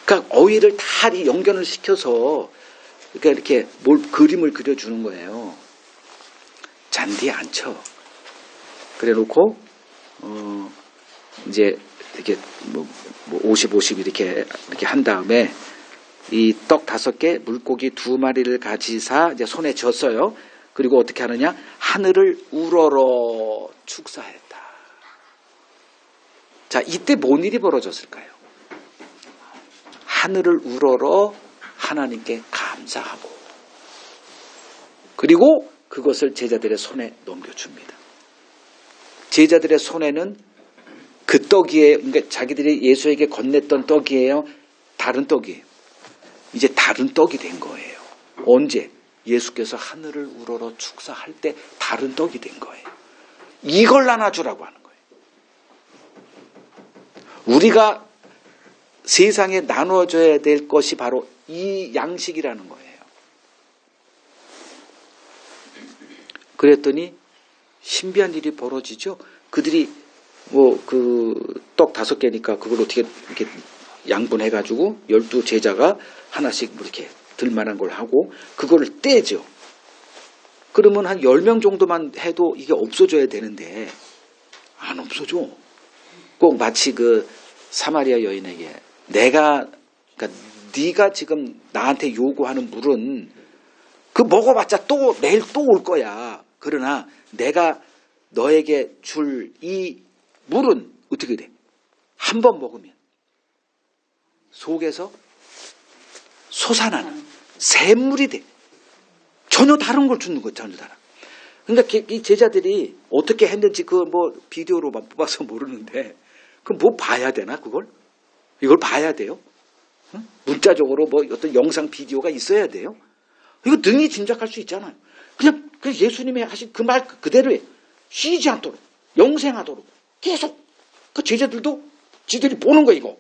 그러니까 어휘를 다 연결을 시켜서 그러니까 이렇게 그림을 그려주는 거예요. 잔디에 앉혀. 그래 놓고 이제 이렇게 뭐 50 이렇게 한 다음에 이 떡 5개, 물고기 2마리를 가지사 이제 손에 쥐었어요. 그리고 어떻게 하느냐? 하늘을 우러러 축사했다. 자, 이때 뭔 일이 벌어졌을까요? 하늘을 우러러 하나님께 감사하고 그리고 그것을 제자들의 손에 넘겨줍니다. 제자들의 손에는 그 떡이에요. 그러니까 자기들이 예수에게 건넸던 떡이에요. 다른 떡이에요. 이제 다른 떡이 된 거예요. 언제? 예수께서 하늘을 우러러 축사할 때 다른 떡이 된 거예요. 이걸 나눠주라고 하는 거예요. 우리가 세상에 나눠줘야 될 것이 바로 이 양식이라는 거예요. 그랬더니 신비한 일이 벌어지죠. 그들이 떡 5개니까 그걸 어떻게 이렇게 양분해가지고 12 제자가 하나씩 이렇게 들만한 걸 하고 그거를 떼죠. 그러면 한 10명 정도만 해도 이게 없어져야 되는데 안 없어져. 꼭 마치 그 사마리아 여인에게 그러니까 네가 지금 나한테 요구하는 물은 그 먹어봤자 또 내일 또 올 거야. 그러나 내가 너에게 줄 이 물은 어떻게 돼? 한 번 먹으면 속에서 솟아나는 샘물이 돼. 전혀 다른 걸 주는 거예요. 전혀 다른. 그러니까 이 제자들이 어떻게 했는지 비디오로만 뽑아서 모르는데 그럼 뭐 봐야 되나 그걸? 이걸 봐야 돼요? 응? 문자적으로 어떤 영상 비디오가 있어야 돼요? 이거 능히 짐작할 수 있잖아요. 그냥 예수님이 하신 그 말 그대로 해. 쉬지 않도록 영생하도록 계속 그 제자들도 지들이 보는 거 이거.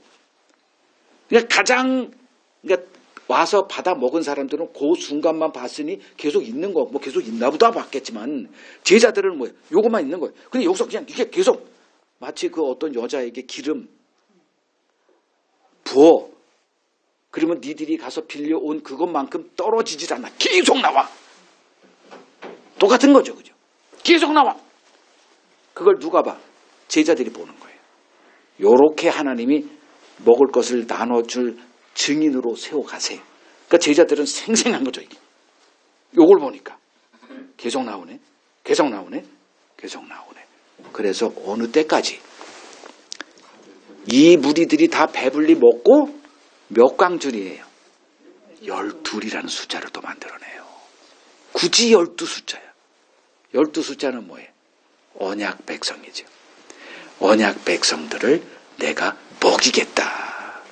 그러니까 와서 받아 먹은 사람들은 그 순간만 봤으니 계속 있는 거, 계속 있나 보다 봤겠지만, 제자들은 요것만 있는 거예요. 근데 여기서 그냥 이게 계속, 마치 그 어떤 여자에게 기름 부어. 그러면 니들이 가서 빌려온 그것만큼 떨어지질 않아. 계속 나와. 똑같은 거죠. 그죠? 계속 나와. 그걸 누가 봐? 제자들이 보는 거예요. 요렇게 하나님이 먹을 것을 나눠줄 증인으로 세워가세요. 그러니까 제자들은 생생한 거죠. 이게. 요걸 보니까 계속 나오네. 계속 나오네. 계속 나오네. 그래서 어느 때까지 이 무리들이 다 배불리 먹고 몇 광줄이에요? 12이라는 숫자를 또 만들어내요. 굳이 12 숫자야. 12 숫자는 뭐예요? 언약 백성이죠. 언약 백성들을 내가 먹이겠다.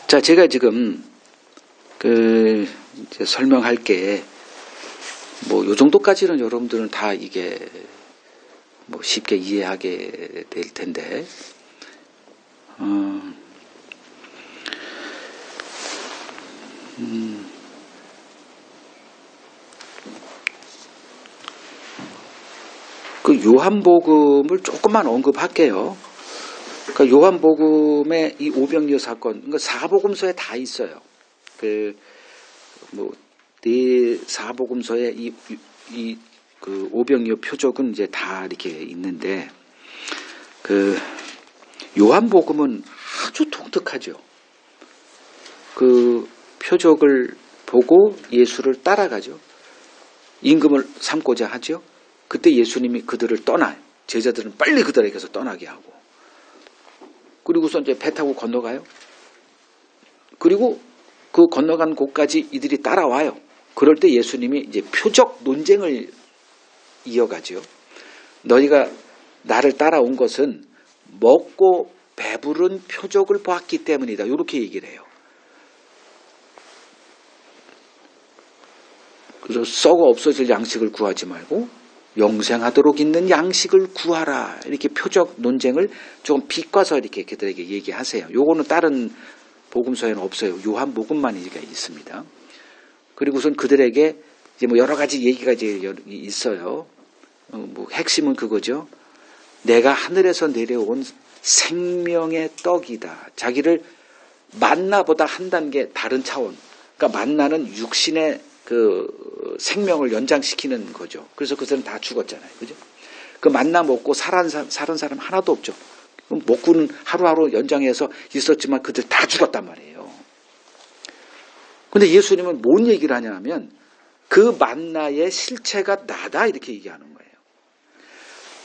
자, 제가 지금 이제 설명할 게 뭐 요 정도까지는 여러분들은 다 이게 뭐 쉽게 이해하게 될 텐데, 그 요한복음을 조금만 언급할게요. 그러니까 요한복음의 이 오병이어 사건, 그러니까 사복음서에 다 있어요. 네 사복음서에 그 오병이어 표적은 이제 다 이렇게 있는데, 그 요한복음은 아주 독특하죠. 그 표적을 보고 예수를 따라가죠. 임금을 삼고자 하죠. 그때 예수님이 그들을 떠나요. 제자들은 빨리 그들에게서 떠나게 하고. 그리고서 이제 배 타고 건너가요. 그리고 그 건너간 곳까지 이들이 따라와요. 그럴 때 예수님이 이제 표적 논쟁을 이어가죠. 너희가 나를 따라온 것은 먹고 배부른 표적을 보았기 때문이다. 이렇게 얘기를 해요. 그래서 썩어 없어질 양식을 구하지 말고 영생하도록 있는 양식을 구하라. 이렇게 표적 논쟁을 조금 비꼬아서 이렇게 그들에게 얘기하세요. 요거는 다른 복음서에는 없어요. 요한복음만 있습니다. 그리고선 그들에게 이제 뭐 여러 가지 얘기가 이제 있어요. 뭐 핵심은 그거죠. 내가 하늘에서 내려온 생명의 떡이다. 자기를 만나보다 한 단계 다른 차원. 그러니까 만나는 육신의 그 생명을 연장시키는 거죠. 그래서 그들은 다 죽었잖아요. 그죠? 그 만나 먹고 살은 사람 하나도 없죠. 먹고는 하루하루 연장해서 있었지만 그들 다 죽었단 말이에요. 근데 예수님은 뭔 얘기를 하냐 하면 그 만나의 실체가 나다 이렇게 얘기하는 거예요.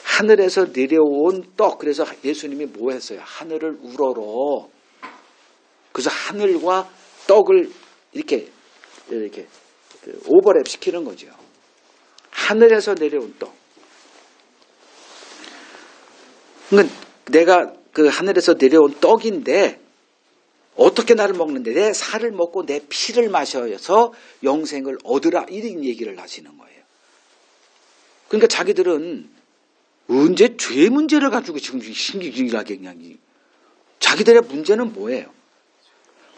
하늘에서 내려온 떡. 그래서 예수님이 뭐 했어요? 하늘을 우러러. 그래서 하늘과 떡을 이렇게 오버랩 시키는 거죠. 하늘에서 내려온 떡. 그러니까 내가 그 하늘에서 내려온 떡인데 어떻게 나를 먹는데 내 살을 먹고 내 피를 마셔서 영생을 얻으라 이런 얘기를 하시는 거예요. 그러니까 자기들은 언제 죄 문제를 가지고 지금 신기하게 그냥 자기들의 문제는 뭐예요?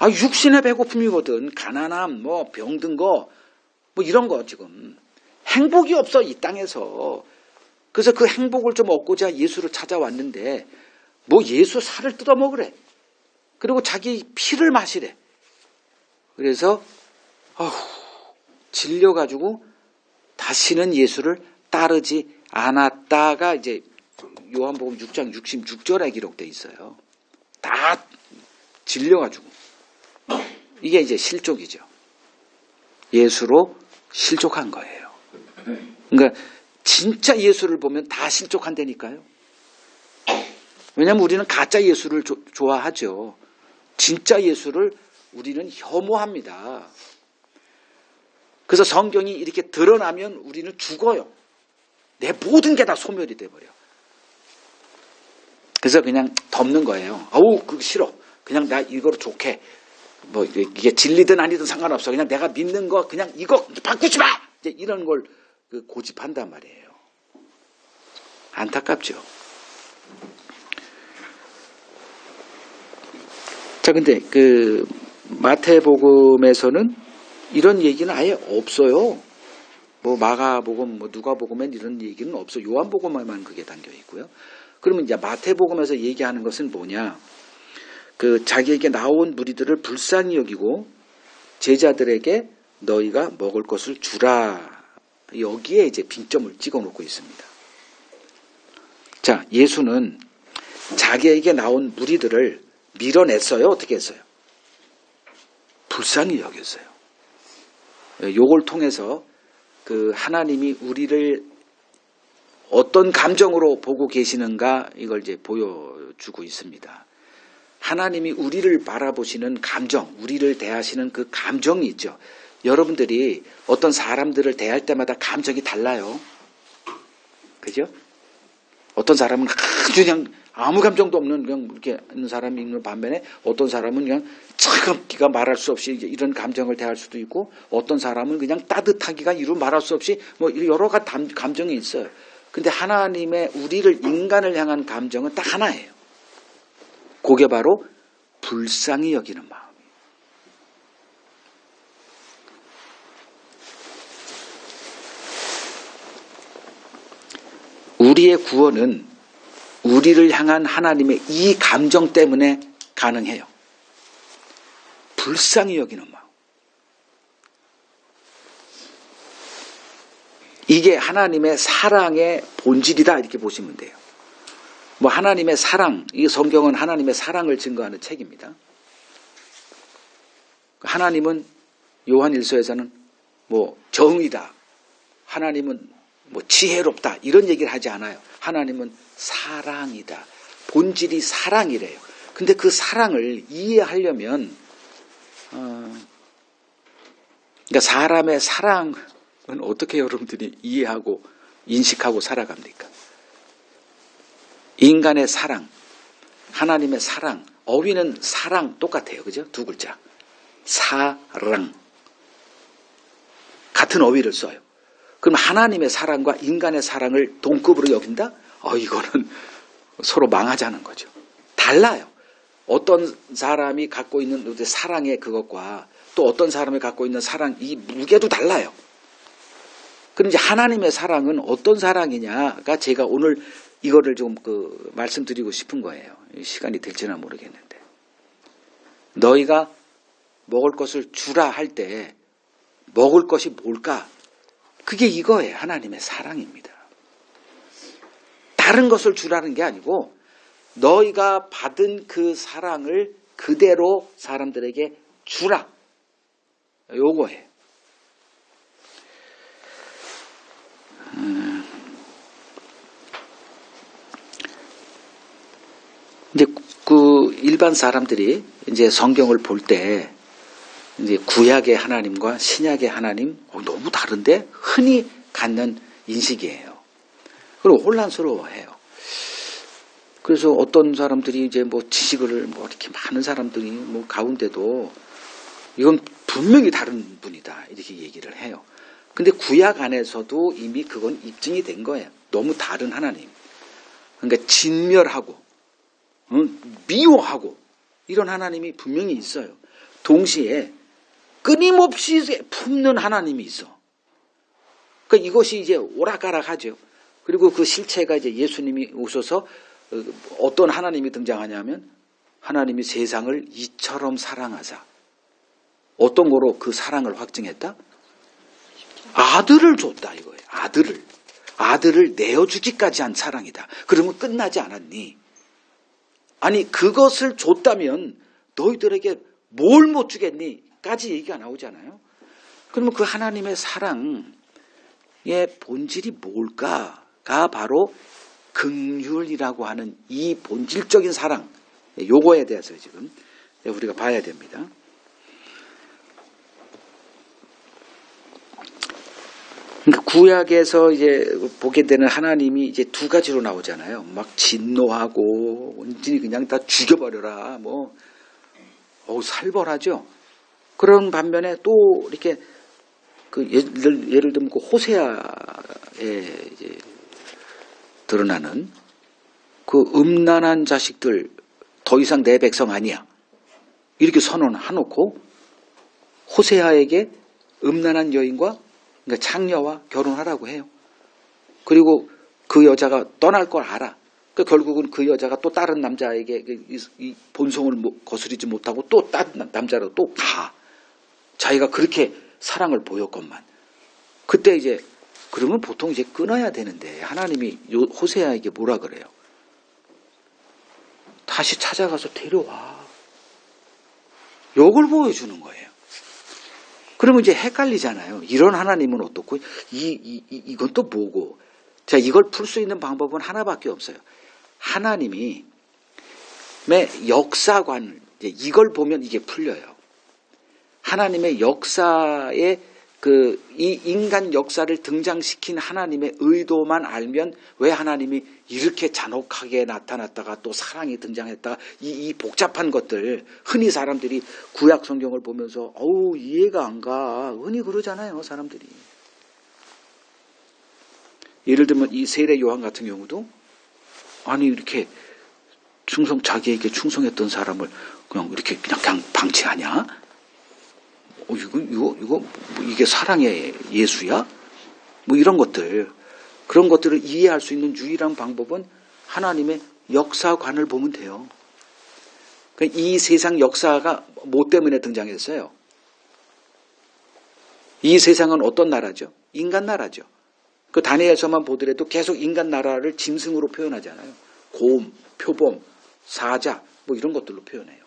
육신의 배고픔이거든. 가난함, 뭐 병든 거, 뭐 이런 거 지금 행복이 없어 이 땅에서. 그래서 그 행복을 좀 얻고자 예수를 찾아왔는데 뭐 예수 살을 뜯어 먹으래. 그리고 자기 피를 마시래. 그래서 질려가지고 다시는 예수를 따르지 않았다가 이제 요한복음 6장 66절에 기록돼 있어요. 다 질려가지고. 이게 이제 실족이죠. 예수로 실족한 거예요. 그러니까 진짜 예수를 보면 다 실족한다니까요. 왜냐하면 우리는 가짜 예수를 좋아하죠. 진짜 예수를 우리는 혐오합니다. 그래서 성경이 이렇게 드러나면 우리는 죽어요. 내 모든 게 다 소멸이 돼버려. 그래서 그냥 덮는 거예요. 그거 싫어. 그냥 나 이거로 좋게. 뭐 이게 진리든 아니든 상관없어. 그냥 내가 믿는 거 그냥 이거 바꾸지 마. 이제 이런 걸 고집한단 말이에요. 안타깝죠. 자, 근데 그 마태복음에서는 이런 얘기는 아예 없어요. 뭐 마가복음, 뭐 누가복음엔 이런 얘기는 없어. 요한복음에만 그게 담겨 있고요. 그러면 이제 마태복음에서 얘기하는 것은 뭐냐? 그 자기에게 나온 무리들을 불쌍히 여기고 제자들에게 너희가 먹을 것을 주라. 여기에 이제 빙점을 찍어 놓고 있습니다. 자, 예수는 자기에게 나온 무리들을 밀어냈어요? 어떻게 했어요? 불쌍히 여겼어요. 요걸 통해서 그 하나님이 우리를 어떤 감정으로 보고 계시는가 이걸 이제 보여주고 있습니다. 하나님이 우리를 바라보시는 감정, 우리를 대하시는 그 감정이 있죠. 여러분들이 어떤 사람들을 대할 때마다 감정이 달라요. 그죠? 어떤 사람은 아주 그냥 아무 감정도 없는 그냥 이렇게 있는 사람이 있는 반면에 어떤 사람은 그냥 차갑기가 말할 수 없이 이런 감정을 대할 수도 있고 어떤 사람은 그냥 따뜻하기가 이루 말할 수 없이 뭐 여러 가지 감정이 있어요. 근데 하나님의 우리를 인간을 향한 감정은 딱 하나예요. 그게 바로 불쌍히 여기는 마음이에요. 우리의 구원은 우리를 향한 하나님의 이 감정 때문에 가능해요. 불쌍히 여기는 마음. 이게 하나님의 사랑의 본질이다 이렇게 보시면 돼요. 뭐 하나님의 사랑, 이 성경은 하나님의 사랑을 증거하는 책입니다. 하나님은 요한 1서에서는 뭐 정의다. 하나님은 뭐 지혜롭다. 이런 얘기를 하지 않아요. 하나님은 사랑이다. 본질이 사랑이래요. 근데 그 사랑을 이해하려면 그러니까 사람의 사랑은 어떻게 여러분들이 이해하고 인식하고 살아갑니까? 인간의 사랑, 하나님의 사랑, 어휘는 사랑 똑같아요. 그죠? 두 글자. 사랑. 같은 어휘를 써요. 그럼 하나님의 사랑과 인간의 사랑을 동급으로 여긴다? 이거는 서로 망하자는 거죠. 달라요. 어떤 사람이 갖고 있는 사랑의 그것과 또 어떤 사람이 갖고 있는 사랑, 이 무게도 달라요. 그럼 이제 하나님의 사랑은 어떤 사랑이냐가 제가 오늘 이거를 좀 말씀드리고 싶은 거예요. 시간이 될지는 모르겠는데. 너희가 먹을 것을 주라 할 때 먹을 것이 뭘까? 그게 이거예요. 하나님의 사랑입니다. 다른 것을 주라는 게 아니고 너희가 받은 그 사랑을 그대로 사람들에게 주라. 요거예요. 이제 그 일반 사람들이 이제 성경을 볼 때 이제 구약의 하나님과 신약의 하나님 너무 다른데 흔히 갖는 인식이에요. 그리고 혼란스러워해요. 그래서 어떤 사람들이 이제 뭐 지식을 뭐 이렇게 많은 사람들이 뭐 가운데도 이건 분명히 다른 분이다 이렇게 얘기를 해요. 근데 구약 안에서도 이미 그건 입증이 된 거예요. 너무 다른 하나님. 그러니까 진멸하고 미워하고 이런 하나님이 분명히 있어요. 동시에 끊임없이 품는 하나님이 있어. 그러니까 이것이 이제 오락가락하죠. 그리고 그 실체가 이제 예수님이 오셔서 어떤 하나님이 등장하냐면 하나님이 세상을 이처럼 사랑하사 어떤 거로 그 사랑을 확증했다? 아들을 줬다 이거예요. 아들을 내어주기까지 한 사랑이다. 그러면 끝나지 않았니? 아니 그것을 줬다면 너희들에게 뭘 못 주겠니? 까지 얘기가 나오잖아요. 그러면 그 하나님의 사랑의 본질이 뭘까가 바로 긍휼이라고 하는 이 본질적인 사랑, 요거에 대해서 지금 우리가 봐야 됩니다. 그러니까 구약에서 이제 보게 되는 하나님이 이제 두 가지로 나오잖아요. 막 진노하고 온전히 그냥 다 죽여버려라. 뭐 살벌하죠. 그런 반면에 또 이렇게 그 예를 들면 그 호세아에 이제 드러나는 그 음란한 자식들 더 이상 내 백성 아니야. 이렇게 선언해놓고 호세아에게 음란한 여인과 그러니까 창녀와 결혼하라고 해요. 그리고 그 여자가 떠날 걸 알아. 그러니까 결국은 그 여자가 또 다른 남자에게 이 본성을 거스르지 못하고 또 다른 남자로 또 가. 자기가 그렇게 사랑을 보였건만. 그때 이제 그러면 보통 이제 끊어야 되는데 하나님이 호세아에게 뭐라 그래요? 다시 찾아가서 데려와. 요걸 보여주는 거예요. 그러면 이제 헷갈리잖아요. 이런 하나님은 어떻고 이건 또 뭐고. 자, 이걸 풀 수 있는 방법은 하나밖에 없어요. 하나님이 역사관을 이걸 보면 이게 풀려요. 하나님의 역사에 이 인간 역사를 등장시킨 하나님의 의도만 알면 왜 하나님이 이렇게 잔혹하게 나타났다가 또 사랑이 등장했다가 이 복잡한 것들 흔히 사람들이 구약 성경을 보면서 이해가 안 가. 흔히 그러잖아요, 사람들이. 예를 들면 이 세례 요한 같은 경우도 아니 이렇게 자기에게 충성했던 사람을 그냥 이렇게 그냥 방치하냐? 이게 사랑의 예수야? 뭐 이런 것들. 그런 것들을 이해할 수 있는 유일한 방법은 하나님의 역사관을 보면 돼요. 이 세상 역사가 뭐 때문에 등장했어요? 이 세상은 어떤 나라죠? 인간 나라죠. 그 다니엘서만 보더라도 계속 인간 나라를 짐승으로 표현하잖아요. 곰, 표범, 사자 뭐 이런 것들로 표현해요.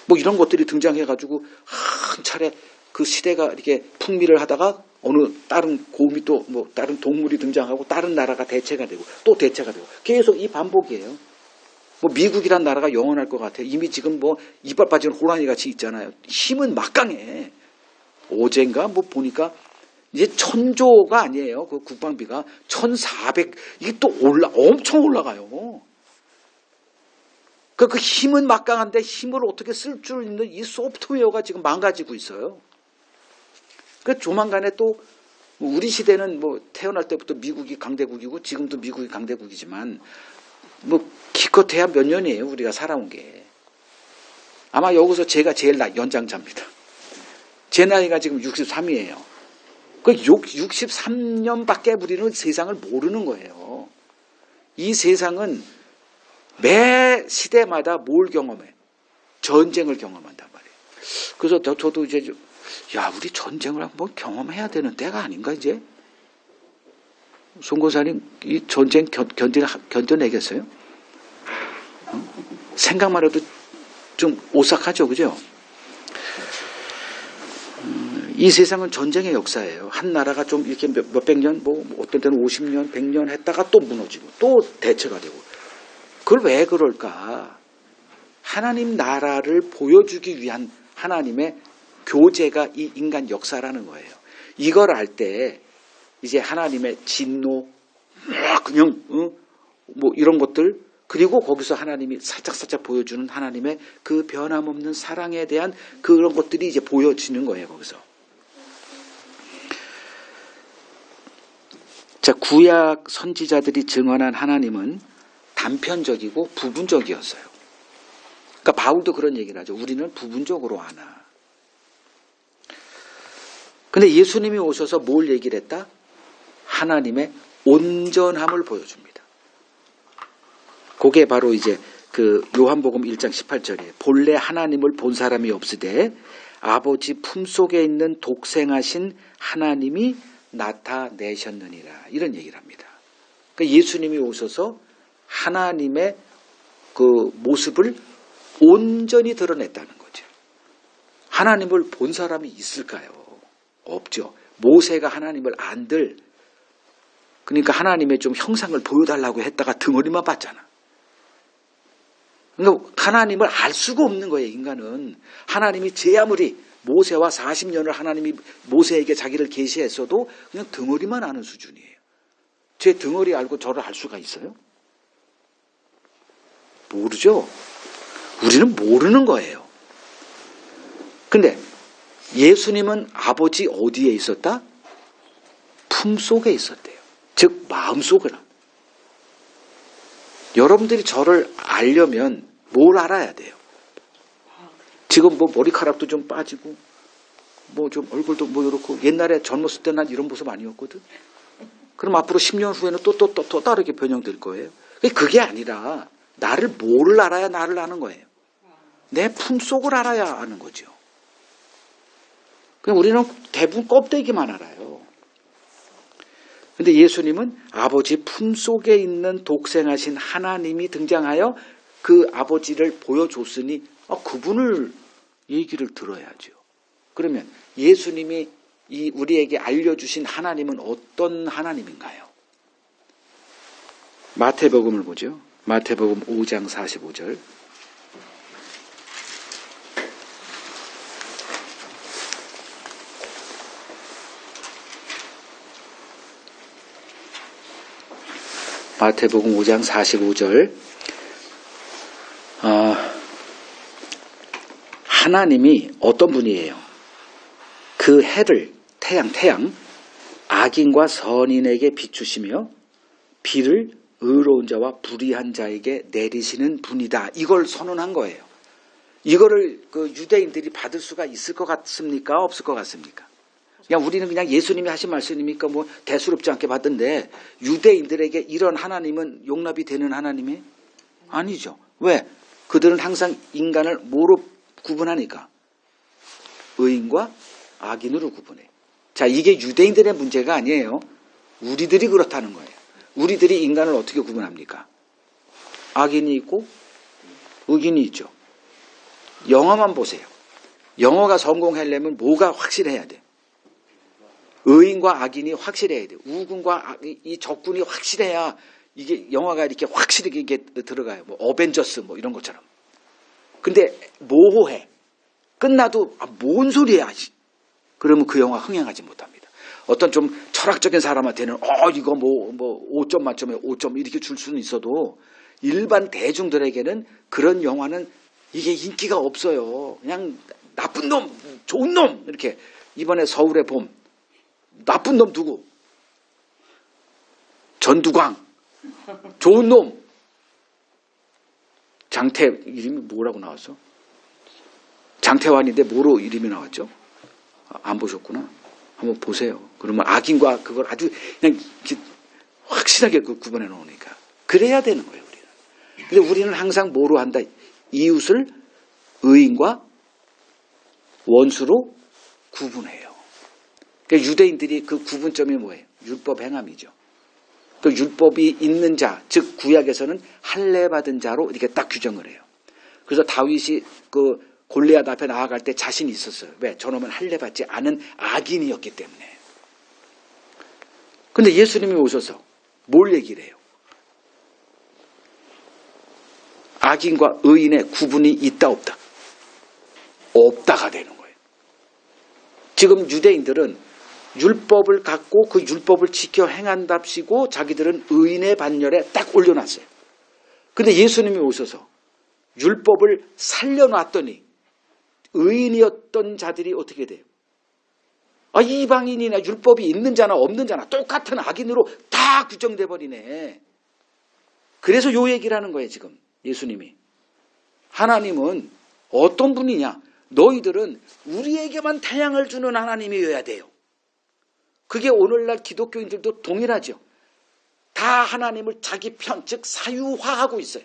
뭐 이런 것들이 등장해가지고 한 차례 그 시대가 이렇게 풍미를 하다가 어느 다른 곰이 또 뭐 다른 동물이 등장하고 다른 나라가 대체가 되고 또 대체가 되고 계속 이 반복이에요. 뭐 미국이란 나라가 영원할 것 같아요. 이미 지금 뭐 이빨 빠지는 호랑이 같이 있잖아요. 힘은 막강해. 어젠가 뭐 보니까 이제 1000조가 아니에요. 그 국방비가 1400 이게 또 엄청 올라가요. 그 힘은 막강한데 힘을 어떻게 쓸 줄 있는 이 소프트웨어가 지금 망가지고 있어요. 그 조만간에 또 우리 시대는 뭐 태어날 때부터 미국이 강대국이고 지금도 미국이 강대국이지만 뭐 기껏해야 몇 년이에요. 우리가 살아온 게. 아마 여기서 제가 제일 연장자입니다. 제 나이가 지금 63이에요. 그 63년밖에 우리는 세상을 모르는 거예요. 이 세상은 매 시대마다 뭘 경험해? 전쟁을 경험한단 말이에요. 그래서 저도 이제 우리 전쟁을 한번 경험해야 되는 때가 아닌가 이제? 송고사님 이 전쟁 견뎌내겠어요? 생각만 해도 좀 오싹하죠, 그죠? 이 세상은 전쟁의 역사예요. 한 나라가 좀 이렇게 몇백 년, 뭐 어떤 때는 50년, 100년 했다가 또 무너지고 또 대체가 되고. 그걸 왜 그럴까? 하나님 나라를 보여주기 위한 하나님의 교제가 이 인간 역사라는 거예요. 이걸 알 때 이제 하나님의 진노, 그냥 뭐 이런 것들 그리고 거기서 하나님이 살짝살짝 보여주는 하나님의 그 변함없는 사랑에 대한 그런 것들이 이제 보여지는 거예요. 거기서. 자, 구약 선지자들이 증언한 하나님은 단편적이고 부분적이었어요. 그러니까 바울도 그런 얘기를 하죠. 우리는 부분적으로 아나. 근데 예수님이 오셔서 뭘 얘기를 했다? 하나님의 온전함을 보여줍니다. 그게 바로 이제 그 요한복음 1장 18절이에요. 본래 하나님을 본 사람이 없으되 아버지 품속에 있는 독생하신 하나님이 나타내셨느니라. 이런 얘기를 합니다. 그러니까 예수님이 오셔서 하나님의 그 모습을 온전히 드러냈다는 거죠. 하나님을 본 사람이 있을까요? 없죠. 모세가 하나님을 안들 그러니까 하나님의 좀 형상을 보여달라고 했다가 덩어리만 봤잖아. 그러니까 하나님을 알 수가 없는 거예요. 인간은. 하나님이 제 아무리 모세와 40년을 하나님이 모세에게 자기를 계시했어도 그냥 덩어리만 아는 수준이에요. 제 덩어리 알고 저를 알 수가 있어요? 모르죠. 우리는 모르는 거예요. 근데 예수님은 아버지 어디에 있었다? 품속에 있었대요. 즉 마음속으로. 여러분들이 저를 알려면 뭘 알아야 돼요? 지금 뭐 머리카락도 좀 빠지고 뭐 좀 얼굴도 뭐 이렇고 옛날에 젊었을 때 난 이런 모습 아니었거든. 그럼 앞으로 10년 후에는 또 다르게 변형될 거예요. 그게 아니라 나를 뭘 알아야 나를 아는 거예요. 내 품속을 알아야 아는 거죠. 그냥 우리는 대부분 껍데기만 알아요. 근데 예수님은 아버지 품속에 있는 독생하신 하나님이 등장하여 그 아버지를 보여줬으니 그분을 얘기를 들어야죠. 그러면 예수님이 우리에게 알려주신 하나님은 어떤 하나님인가요? 마태복음을 보죠. 마태복음 5장 45절. 마태복음 5장 45절. 하나님이 어떤 분이에요? 그 해를 태양 악인과 선인에게 비추시며 비를 의로운 자와 불의한 자에게 내리시는 분이다. 이걸 선언한 거예요. 이거를 그 유대인들이 받을 수가 있을 것 같습니까? 없을 것 같습니까? 그냥 우리는 그냥 예수님이 하신 말씀이니까 뭐 대수롭지 않게 받던데 유대인들에게 이런 하나님은 용납이 되는 하나님이 아니죠. 왜? 그들은 항상 인간을 뭐로 구분하니까? 의인과 악인으로 구분해. 자, 이게 유대인들의 문제가 아니에요. 우리들이 그렇다는 거예요. 우리들이 인간을 어떻게 구분합니까? 악인이 있고 의인이 있죠. 영어만 보세요. 영어가 성공하려면 뭐가 확실해야 돼? 의인과 악인이 확실해야 돼. 우군과 이 적군이 확실해야 이게 영화가 이렇게 확실히 이게 들어가요. 뭐 어벤져스 뭐 이런 것처럼. 근데 모호해. 끝나도 뭔 소리야. 그러면 그 영화 흥행하지 못합니다. 어떤 좀 철학적인 사람한테는 이거 뭐 5점 만점에 5점 이렇게 줄 수는 있어도 일반 대중들에게는 그런 영화는 이게 인기가 없어요. 그냥 나쁜 놈, 좋은 놈 이렇게. 이번에 서울의 봄 나쁜 놈 누구? 전두광. 좋은 놈. 장태 이름이 뭐라고 나왔어? 장태환인데 뭐로 이름이 나왔죠? 안 보셨구나. 한번 보세요. 그러면 악인과 그걸 아주 그냥 확실하게 구분해 놓으니까. 그래야 되는 거예요, 우리는. 근데 우리는 항상 뭐로 한다? 이웃을 의인과 원수로 구분해요. 그러니까 유대인들이 그 구분점이 뭐예요? 율법 행함이죠. 그 율법이 있는 자, 즉 구약에서는 할례 받은 자로 이렇게 딱 규정을 해요. 그래서 다윗이 그 골리앗 앞에 나아갈 때 자신이 있었어요. 왜? 저놈은 할례 받지 않은 악인이었기 때문에. 근데 예수님이 오셔서 뭘 얘기를 해요? 악인과 의인의 구분이 있다 없다? 없다가 되는 거예요. 지금 유대인들은 율법을 갖고 그 율법을 지켜 행한답시고 자기들은 의인의 반열에 딱 올려놨어요. 근데 예수님이 오셔서 율법을 살려놨더니 의인이었던 자들이 어떻게 돼요? 이방인이나 율법이 있는 자나 없는 자나 똑같은 악인으로 다 규정돼 버리네. 그래서 요 얘기를 하는 거예요, 지금 예수님이. 하나님은 어떤 분이냐? 너희들은 우리에게만 태양을 주는 하나님이어야 돼요. 그게 오늘날 기독교인들도 동일하죠. 다 하나님을 자기 편, 즉 사유화하고 있어요.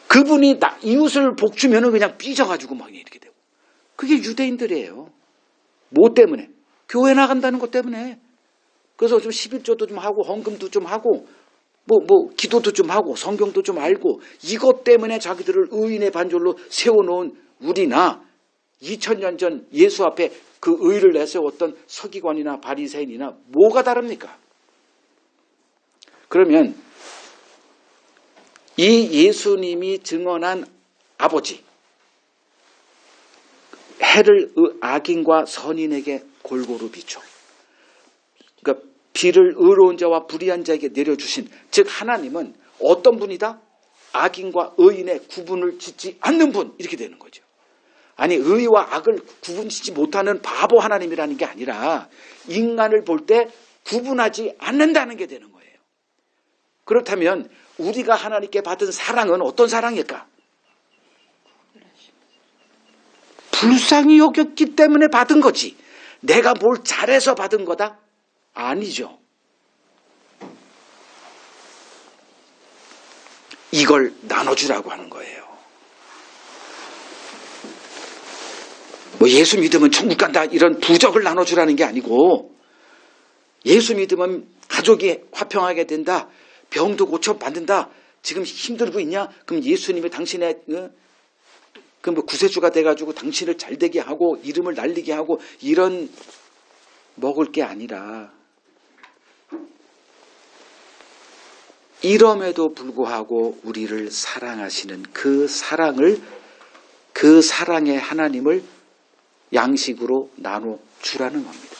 그분이 이웃을 복주면은 그냥 삐져가지고 막 이렇게 되고. 그게 유대인들이에요. 뭐 때문에? 교회 나간다는 것 때문에. 그래서 좀 11조도 좀 하고 헌금도 좀 하고 기도도 좀 하고 성경도 좀 알고 이것 때문에 자기들을 의인의 반절로 세워놓은 우리나 2000년 전 예수 앞에 그 의를 내세웠던 서기관이나 바리새인이나 뭐가 다릅니까? 그러면 이 예수님이 증언한 아버지, 해를 악인과 선인에게 골고루 비춰. 그러니까 비를 의로운 자와 불의한 자에게 내려주신, 즉 하나님은 어떤 분이다? 악인과 의인의 구분을 짓지 않는 분, 이렇게 되는 거죠. 아니 의와 악을 구분짓지 못하는 바보 하나님이라는 게 아니라 인간을 볼 때 구분하지 않는다는 게 되는 거예요. 그렇다면 우리가 하나님께 받은 사랑은 어떤 사랑일까? 불쌍히 여겼기 때문에 받은 거지. 내가 뭘 잘해서 받은 거다? 아니죠. 이걸 나눠주라고 하는 거예요. 뭐 예수 믿으면 천국 간다 이런 부적을 나눠주라는 게 아니고, 예수 믿으면 가족이 화평하게 된다, 병도 고쳐받는다, 지금 힘들고 있냐? 그럼 예수님이 당신의 그 뭐 구세주가 돼가지고 당신을 잘되게 하고 이름을 날리게 하고 이런 먹을 게 아니라, 이럼에도 불구하고 우리를 사랑하시는 그 사랑을, 그 사랑의 하나님을 양식으로 나눠 주라는 겁니다.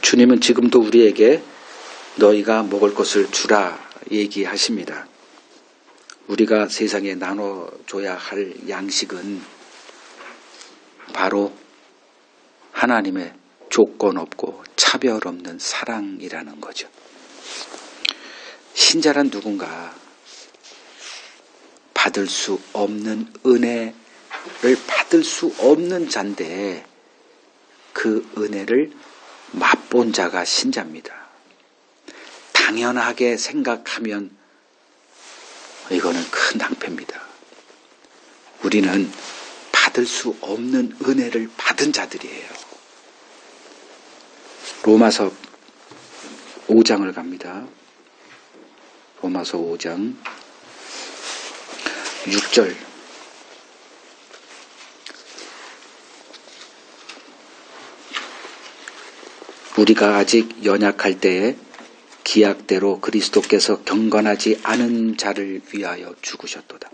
주님은 지금도 우리에게 너희가 먹을 것을 주라 얘기하십니다. 우리가 세상에 나눠줘야 할 양식은 바로 하나님의 조건 없고 차별 없는 사랑이라는 거죠. 신자란 누군가 받을 수 없는 은혜를 받을 수 없는 자인데, 그 은혜를 맛본 자가 신자입니다. 당연하게 생각하면 이거는 큰 낭패입니다. 우리는 받을 수 없는 은혜를 받은 자들이에요. 로마서 5장을 갑니다. 로마서 5장 6절. 우리가 아직 연약할 때에 기약대로 그리스도께서 경건하지 않은 자를 위하여 죽으셨도다.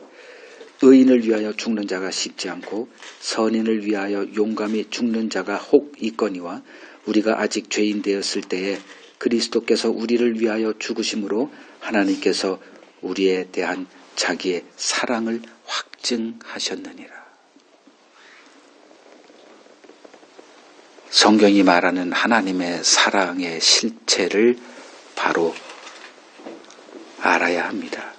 의인을 위하여 죽는 자가 쉽지 않고 선인을 위하여 용감히 죽는 자가 혹 있거니와, 우리가 아직 죄인 되었을 때에 그리스도께서 우리를 위하여 죽으심으로 하나님께서 우리에 대한 자기의 사랑을 확증하셨느니라. 성경이 말하는 하나님의 사랑의 실체를 바로 알아야 합니다.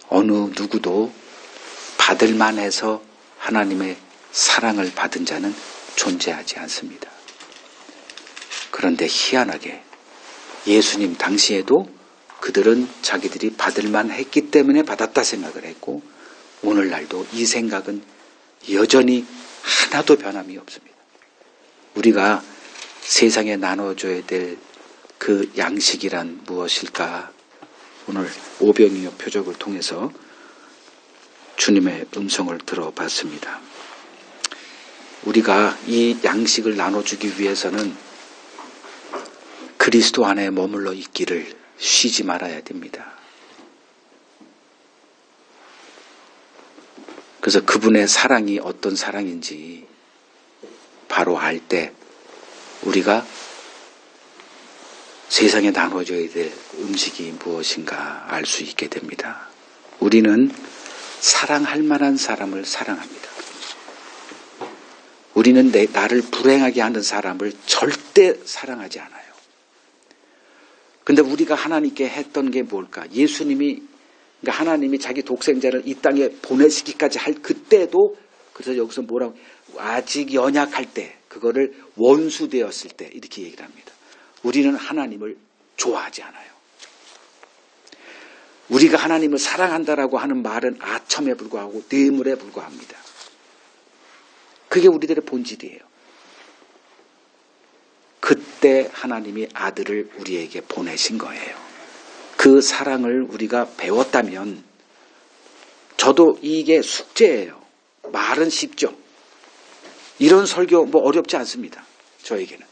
어느 누구도 받을 만해서 하나님의 사랑을 받은 자는 존재하지 않습니다. 그런데 희한하게 예수님 당시에도 그들은 자기들이 받을 만했기 때문에 받았다 생각을 했고, 오늘날도 이 생각은 여전히 하나도 변함이 없습니다. 우리가 세상에 나눠줘야 될 그 양식이란 무엇일까? 오늘 오병이어 표적을 통해서 주님의 음성을 들어봤습니다. 우리가 이 양식을 나눠주기 위해서는 그리스도 안에 머물러 있기를 쉬지 말아야 됩니다. 그래서 그분의 사랑이 어떤 사랑인지 바로 알 때 우리가 세상에 나눠줘야 될 음식이 무엇인가 알 수 있게 됩니다. 우리는 사랑할 만한 사람을 사랑합니다. 우리는 나를 불행하게 하는 사람을 절대 사랑하지 않아요. 근데 우리가 하나님께 했던 게 뭘까? 예수님이, 그러니까 하나님이 자기 독생자를 이 땅에 보내시기까지 할 그때도, 그래서 여기서 뭐라고, 아직 연약할 때, 그거를 원수 되었을 때 이렇게 얘기를 합니다. 우리는 하나님을 좋아하지 않아요. 우리가 하나님을 사랑한다라고 하는 말은 아첨에 불과하고 뇌물에 불과합니다. 그게 우리들의 본질이에요. 그때 하나님이 아들을 우리에게 보내신 거예요. 그 사랑을 우리가 배웠다면, 저도 이게 숙제예요. 말은 쉽죠. 이런 설교 뭐 어렵지 않습니다. 저에게는.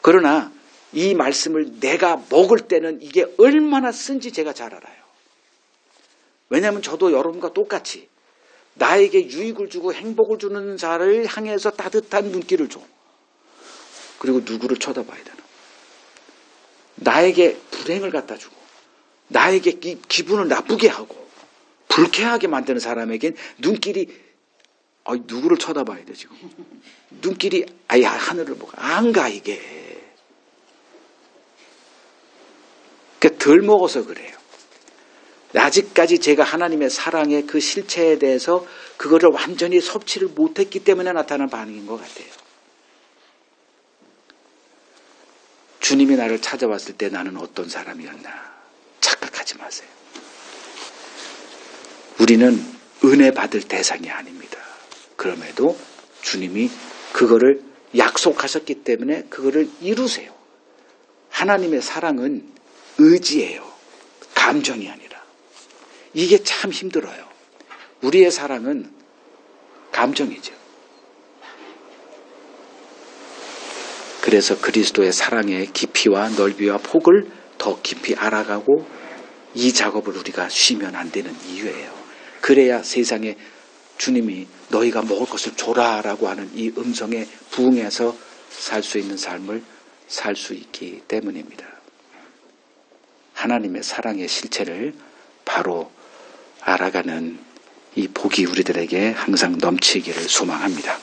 그러나 이 말씀을 내가 먹을 때는 이게 얼마나 쓴지 제가 잘 알아요. 왜냐하면 저도 여러분과 똑같이 나에게 유익을 주고 행복을 주는 자를 향해서 따뜻한 눈길을 줘. 그리고 누구를 쳐다봐야 되나. 나에게 불행을 갖다 주고 나에게 기분을 나쁘게 하고 불쾌하게 만드는 사람에겐 눈길이, 누구를 쳐다봐야 돼 지금. 눈길이 하늘을 보고 안 가 이게. 그러니까 덜 먹어서 그래요. 아직까지 제가 하나님의 사랑의 그 실체에 대해서 그거를 완전히 섭취를 못했기 때문에 나타난 반응인 것 같아요. 주님이 나를 찾아왔을 때 나는 어떤 사람이었나 착각하지 마세요. 우리는 은혜 받을 대상이 아닙니다. 그럼에도 주님이 그거를 약속하셨기 때문에 그거를 이루세요. 하나님의 사랑은 의지예요. 감정이 아니라. 이게 참 힘들어요. 우리의 사랑은 감정이죠. 그래서 그리스도의 사랑의 깊이와 넓이와 폭을 더 깊이 알아가고 이 작업을 우리가 쉬면 안 되는 이유예요. 그래야 세상에 주님이 너희가 먹을 것을 줘라라고 하는 이 음성에 부응해서 살 수 있는 삶을 살 수 있기 때문입니다. 하나님의 사랑의 실체를 바로 알아가는 이 복이 우리들에게 항상 넘치기를 소망합니다.